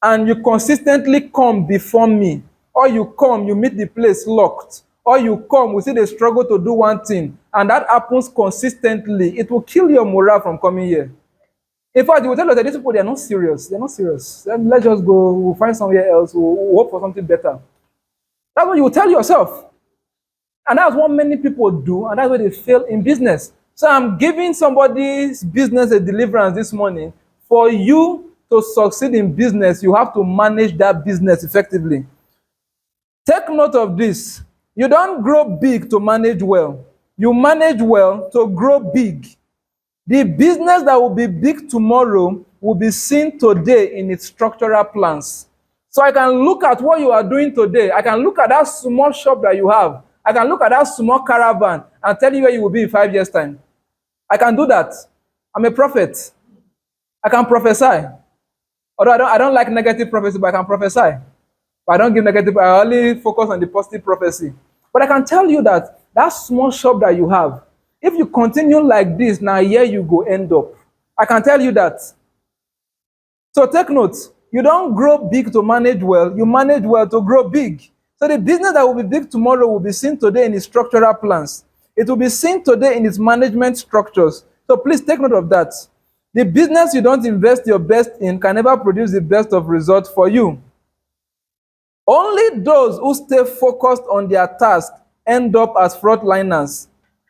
and you consistently come before me, or you meet the place locked, or you come, we see they struggle to do one thing, and that happens consistently, it will kill your morale from coming here. In fact, you will tell us that these people, they're not serious. They're not serious. Let's just go, we'll find somewhere else, we'll hope for something better. That's what you will tell yourself. And that's what many people do, and that's why they fail in business. So I'm giving somebody's business a deliverance this morning. For you to succeed in business, you have to manage that business effectively. Take note of this. You don't grow big to manage well. You manage well to grow big. The business that will be big tomorrow will be seen today in its structural plans. So I can look at what you are doing today. I can look at that small shop that you have. I can look at that small caravan and tell you where you will be in 5 years' time. I can do that. I'm a prophet. I can prophesy. Although I don't like negative prophecy, but I can prophesy. But I don't give negative, I only focus on the positive prophecy. But I can tell you that that small shop that you have, if you continue like this, now here you go end up. I can tell you that. So take note. You don't grow big to manage well. You manage well to grow big. So the business that will be big tomorrow will be seen today in its structural plans. It will be seen today in its management structures. So please take note of that. The business you don't invest your best in can never produce the best of results for you. Only those who stay focused on their task end up as frontliners.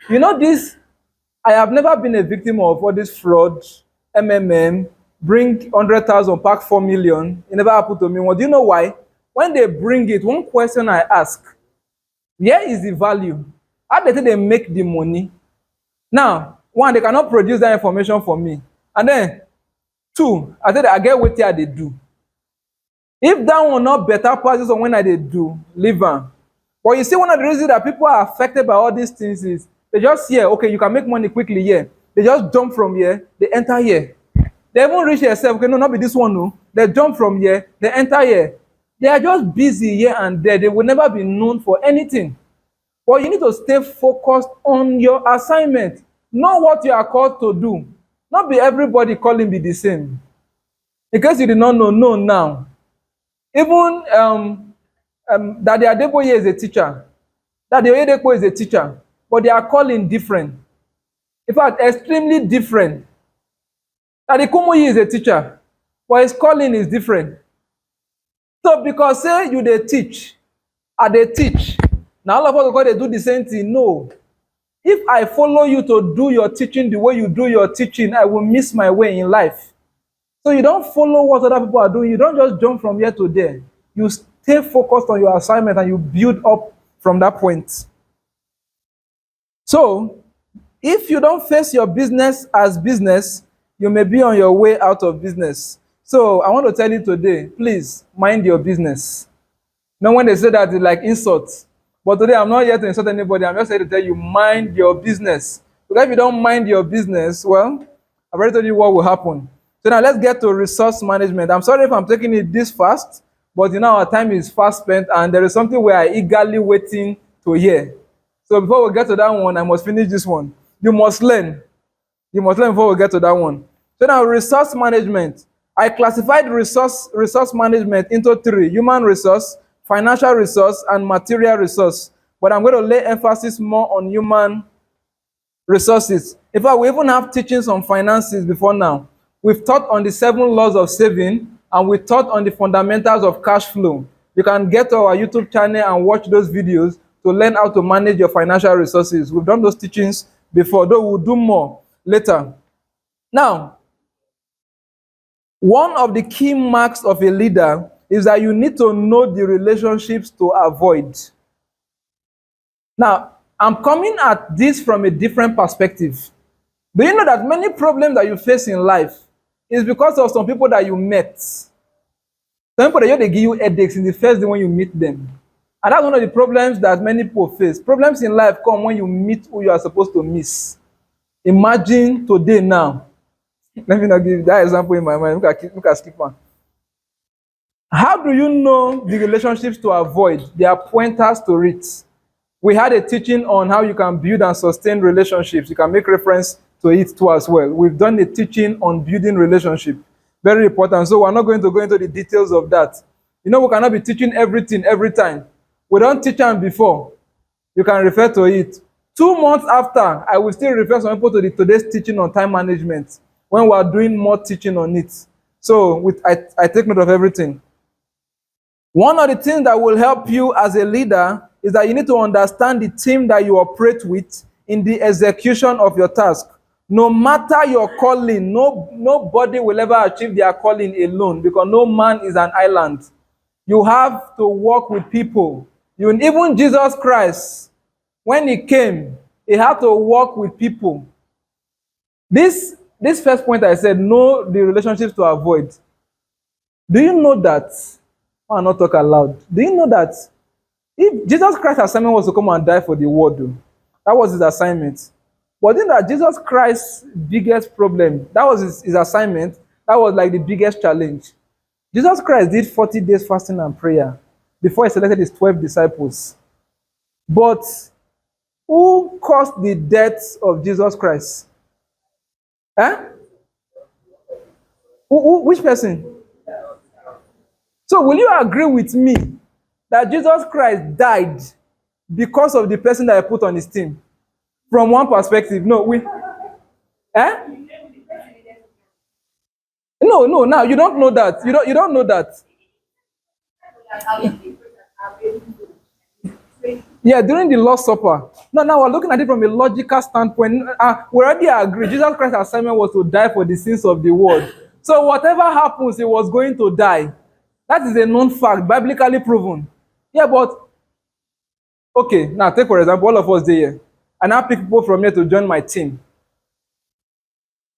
You know this, I have never been a victim of all this fraud, MMM, bring 100,000, pack 4 million. It never happened to me. Well, do you know why? When they bring it, one question I ask, where is the value? How do they make the money? Now, one, they cannot produce that information for me. And then, two, I said, I get what they do. If that one not better passes on when they do, leave them. But you see, one of the reasons that people are affected by all these things is they just hear, okay, you can make money quickly here. They just jump from here, they enter here. They even reach yourself, okay, no, not be this one, no. They jump from here, they enter here. They are just busy here and there. They will never be known for anything. But you need to stay focused on your assignment. Know what you are called to do. Not be everybody calling be the same. In case you did not know now. Even Daddy Adeboye is a teacher. Daddy Oyedepo is a teacher. But they are calling different. In fact, extremely different. Daddy Kumuyi is a teacher. But his calling is different. So because say you they teach, and they teach. Now all of us go they do the same thing. No. If I follow you to do your teaching the way you do your teaching, I will miss my way in life. So you don't follow what other people are doing. You don't just jump from here to there. You stay focused on your assignment and you build up from that point. So if you don't face your business as business, you may be on your way out of business. So I want to tell you today, please mind your business. Now, when they say that, it's like insult. But today, I'm not here to insult anybody. I'm just here to tell you, mind your business. Because if you don't mind your business, well, I've already told you what will happen. So now let's get to resource management. I'm sorry if I'm taking it this fast, but our time is fast spent, and there is something we are eagerly waiting to hear. So before we get to that one, I must finish this one. You must learn. You must learn before we get to that one. So now, resource management. I classified resource management into three: human resource, financial resource, and material resource. But I'm going to lay emphasis more on human resources. In fact, we even have teachings on finances before now. We've taught on the 7 laws of saving, and we taught on the fundamentals of cash flow. You can get to our YouTube channel and watch those videos to learn how to manage your financial resources. We've done those teachings before, though we'll do more later. Now, one of the key marks of a leader is that you need to know the relationships to avoid. Now, I'm coming at this from a different perspective. Do you know that many problems that you face in life is because of some people that you met? Some people they give you headaches in the first day when you meet them. And that's one of the problems that many people face. Problems in life come when you meet who you are supposed to miss. Imagine today now. Let me not give that example in my mind. Look at skip one. How do you know the relationships to avoid? There are pointers to it. We had a teaching on how you can build and sustain relationships. You can make reference to it too as well. We've done a teaching on building relationship. Very important. So we're not going to go into the details of that. We cannot be teaching everything every time. We don't teach them before. You can refer to it. 2 months after, I will still refer some people to today's teaching on time management when we are doing more teaching on it. So I take note of everything. One of the things that will help you as a leader is that you need to understand the team that you operate with in the execution of your task. No matter your calling, nobody will ever achieve their calling alone, because no man is an island. You have to work with people. Even Jesus Christ, when he came, he had to work with people. This first point I said, know the relationships to avoid. Do you know that? I'll not talk aloud. Do you know that if Jesus Christ's assignment was to come and die for the world, that was his assignment. But you know that Jesus Christ's biggest problem, that was his assignment, that was like the biggest challenge. Jesus Christ did 40 days fasting and prayer before he selected his 12 disciples. But who caused the death of Jesus Christ? Which person? So will you agree with me that Jesus Christ died because of the person that I put on his team? From one perspective, no, No, now you don't know that. You don't know that. Yeah, during the Lord's Supper. No, now we're looking at it from a logical standpoint. We already agree. Jesus Christ's assignment was to die for the sins of the world. So whatever happens, he was going to die. That is a known fact, biblically proven. Yeah, but okay, now take for example, all of us there, and I pick people from here to join my team.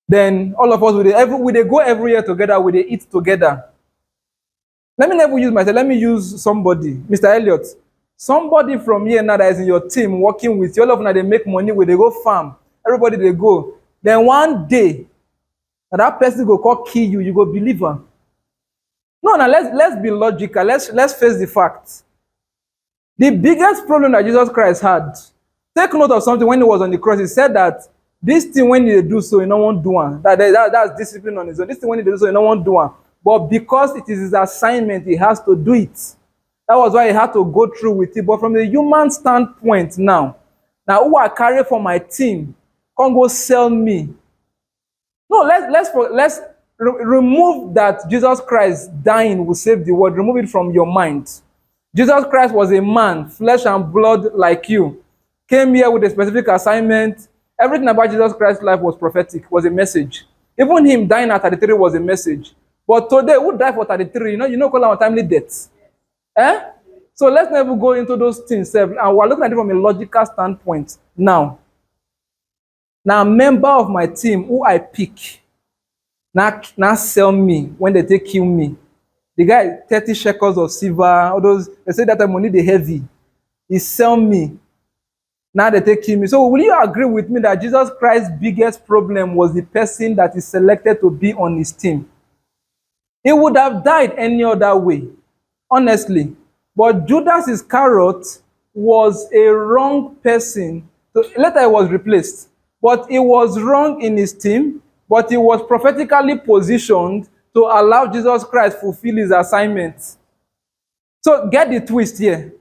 Then all of us will go every year together, will they eat together. Let me never use myself, let me use somebody, Mr. Elliot. Somebody from here now that is in your team working with you, all of them, they make money, where they go farm, everybody they go. Then one day, that person go call kill you, you go believe her. No, now let's be logical. Let's face the facts. The biggest problem that Jesus Christ had, take note of something when he was on the cross. He said that this thing when they do so, you no one do one. That's discipline on his own. This thing when they do so, you no one do one. But because it is his assignment, he has to do it. That was why he had to go through with it. But from the human standpoint now who I carry for my team, come go sell me. No, let's remove that Jesus Christ dying will save the world. Remove it from your mind. Jesus Christ was a man, flesh and blood like you. came here with a specific assignment. Everything about Jesus Christ's life was prophetic, was a message. Even him dying at 33 was a message. But today, who died for 33? Call our timely death. Eh? So let's never go into those things. And we're looking at it from a logical standpoint now. Now, a member of my team who I pick, now sell me when they kill me. The guy, 30 shekels of silver, all those, they say that money they heavy. He sell me. Now they kill me. So will you agree with me that Jesus Christ's biggest problem was the person that is selected to be on his team? He would have died any other way, honestly. But Judas Iscariot was a wrong person. So later he was replaced. But he was wrong in his team, but he was prophetically positioned to allow Jesus Christ fulfill his assignment. So get the twist here.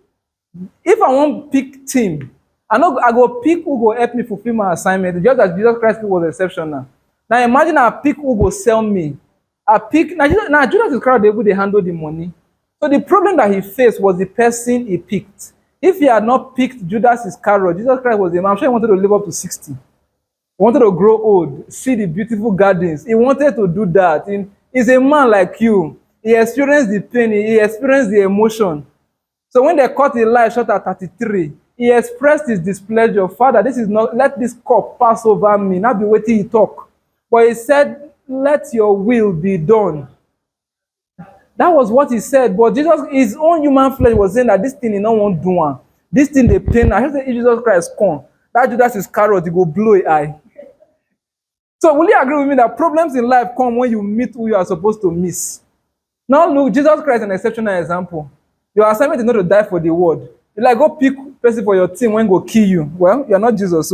If I want pick team, I go pick who go help me fulfill my assignment, just as Jesus Christ was exceptional. Now imagine I pick who go sell me. I pick now Judas Iscariot able to handle the money. So the problem that he faced was the person he picked. If he had not picked Judas Iscariot, Jesus Christ was a man. I'm sure he wanted to live up to 60. He wanted to grow old, see the beautiful gardens. He wanted to do that. He's a man like you. He experienced the pain. He experienced the emotion. So when they cut his life short at 33, he expressed his displeasure. Father, this is not, let this cup pass over me. Not be waiting he talk. But he said, let your will be done. That was what he said. But Jesus, his own human flesh was saying that this thing he don't want to do. This thing they pain. I just say if Jesus Christ come, that Judas Iscariot, he go blow an eye. So will you agree with me that problems in life come when you meet who you are supposed to miss? Now look, Jesus Christ is an exceptional example. Your assignment is not to die for the word. You like go pick person for your team when go kill you. Well, you're not Jesus.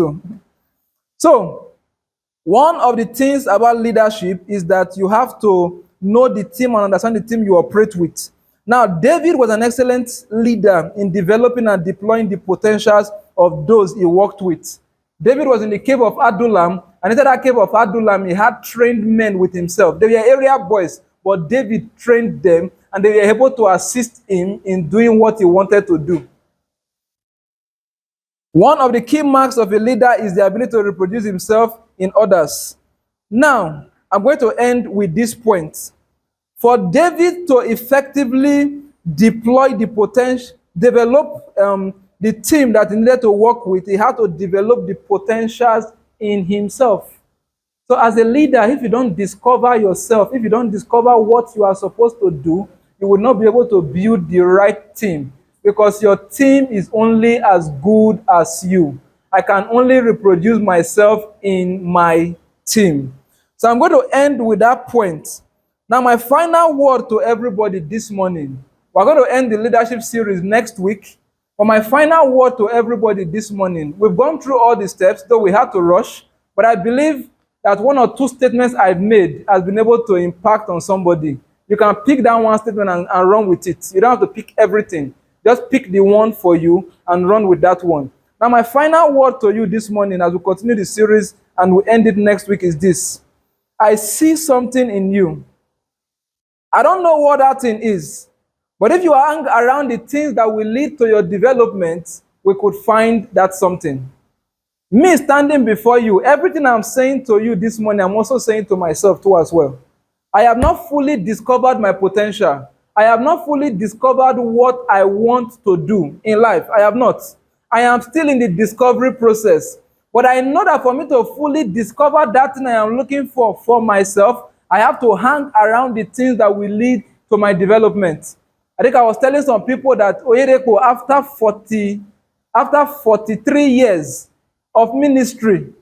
So one of the things about leadership is that you have to know the team and understand the team you operate with. Now, David was an excellent leader in developing and deploying the potentials of those he worked with. David was in the cave of Adullam, and inside that cave of Adullam, he had trained men with himself. They were area boys, but David trained them, and they were able to assist him in doing what he wanted to do. One of the key marks of a leader is the ability to reproduce himself in others. Now, I'm going to end with this point. For David to effectively deploy the potential, develop the team that he needed to work with, he had to develop the potentials in himself. So as a leader, if you don't discover yourself, if you don't discover what you are supposed to do, you will not be able to build the right team, because your team is only as good as you. I can only reproduce myself in my team. So I'm going to end with that point. Now, my final word to everybody this morning, we're going to end the leadership series next week. But my final word to everybody this morning, we've gone through all the steps, though we had to rush, but I believe that one or two statements I've made has been able to impact on somebody. You can pick that one statement and run with it. You don't have to pick everything. Just pick the one for you and run with that one. Now, my final word to you this morning as we continue the series and we end it next week is this. I see something in you. I don't know what that thing is, but if you hang around the things that will lead to your development, we could find that something. Me standing before you, everything I'm saying to you this morning, I'm also saying to myself too as well. I have not fully discovered my potential. I have not fully discovered what I want to do in life. I have not. I am still in the discovery process. But I know that for me to fully discover that thing I am looking for myself, I have to hang around the things that will lead to my development. I think I was telling some people that Oyedeko, after 43 years of ministry,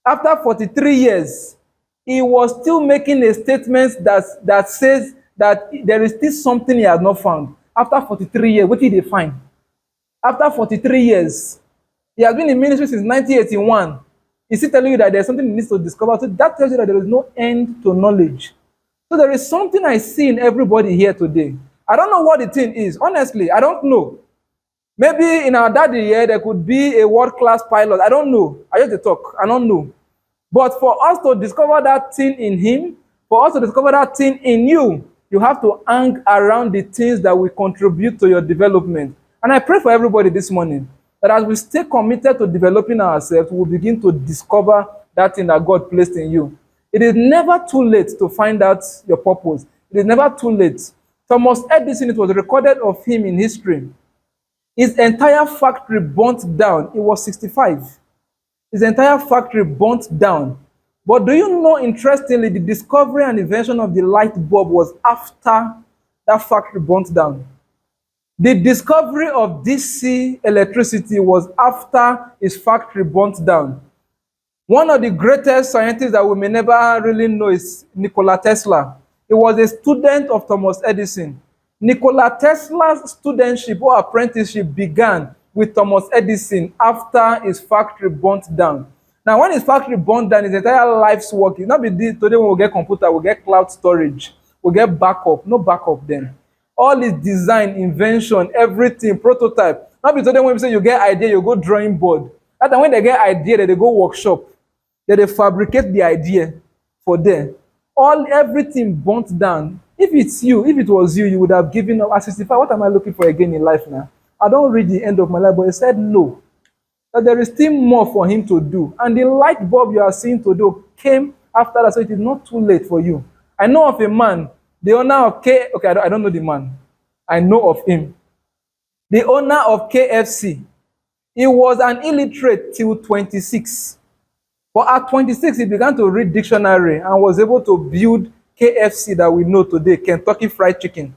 after 43 years, he was still making a statement that says that there is still something he has not found. After 43 years, what did he find? After 43 years, he has been in ministry since 1981. He's still telling you that there's something he needs to discover. So that tells you that there is no end to knowledge. So there is something I see in everybody here today. I don't know what the thing is. Honestly, I don't know. Maybe in our daddy here, there could be a world-class pilot. I don't know. I just talk. I don't know. But for us to discover that thing in him, for us to discover that thing in you, you have to hang around the things that will contribute to your development. And I pray for everybody this morning that as we stay committed to developing ourselves, we'll begin to discover that thing that God placed in you. It is never too late to find out your purpose. It is never too late. Thomas Edison, it was recorded of him in history. His entire factory burnt down. He was 65. His entire factory burnt down. But do you know, interestingly, the discovery and invention of the light bulb was after that factory burnt down. The discovery of DC electricity was after his factory burnt down. One of the greatest scientists that we may never really know is Nikola Tesla. He was a student of Thomas Edison. Nikola Tesla's studentship or apprenticeship began with Thomas Edison after his factory burnt down. Now, when his factory burnt down, his entire life's work, it's not be this, today when we get computer, we get cloud storage, we get backup, no backup then. All his design, invention, everything, prototype. Not be today when we say you get idea, you go drawing board. That time when they get idea, they go workshop. Then they fabricate the idea for them. Everything burnt down. If it was you, you would have given up. At 65, what am I looking for again in life now? I don't reach the end of my life, but he said no. That there is still more for him to do. And the light bulb you are seeing to do came after that, so it is not too late for you. I know of a man, the owner of I don't know the man. I know of him. The owner of KFC. He was an illiterate till 26. But at 26, he began to read dictionary and was able to build KFC that we know today, Kentucky Fried Chicken.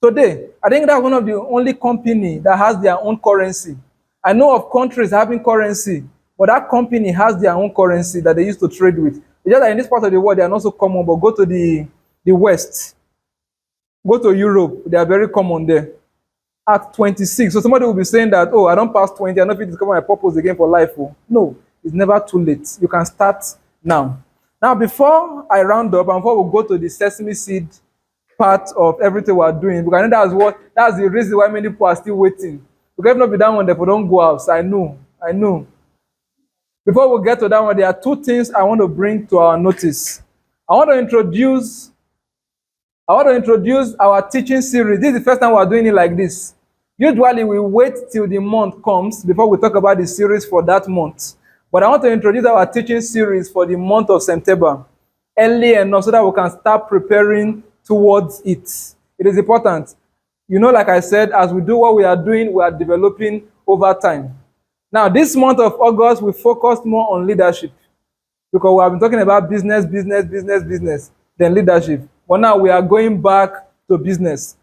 Today, I think that's one of the only company that has their own currency. I know of countries having currency, but that company has their own currency that they used to trade with. It's just that in this part of the world, they are not so common, but go to the West, go to Europe, they are very common there. At 26, so somebody will be saying that, oh, I don't pass 20, I don't fit discover my purpose again for life. Oh. No, it's never too late. You can start now. Now, before I round up and before we go to the sesame seed part of everything we are doing, because I know that's the reason why many people are still waiting. We can not be that one, therefore don't go out. I know. Before we get to that one, there are two things I want to bring to our notice. I want to introduce our teaching series. This is the first time we are doing it like this. Usually we wait till the month comes before we talk about the series for that month. But I want to introduce our teaching series for the month of September early enough so that we can start preparing towards it. It is important. You know, like I said, as we do what we are doing, we are developing over time. Now, this month of August, we focused more on leadership because we have been talking about business, then leadership. But now we are going back to business.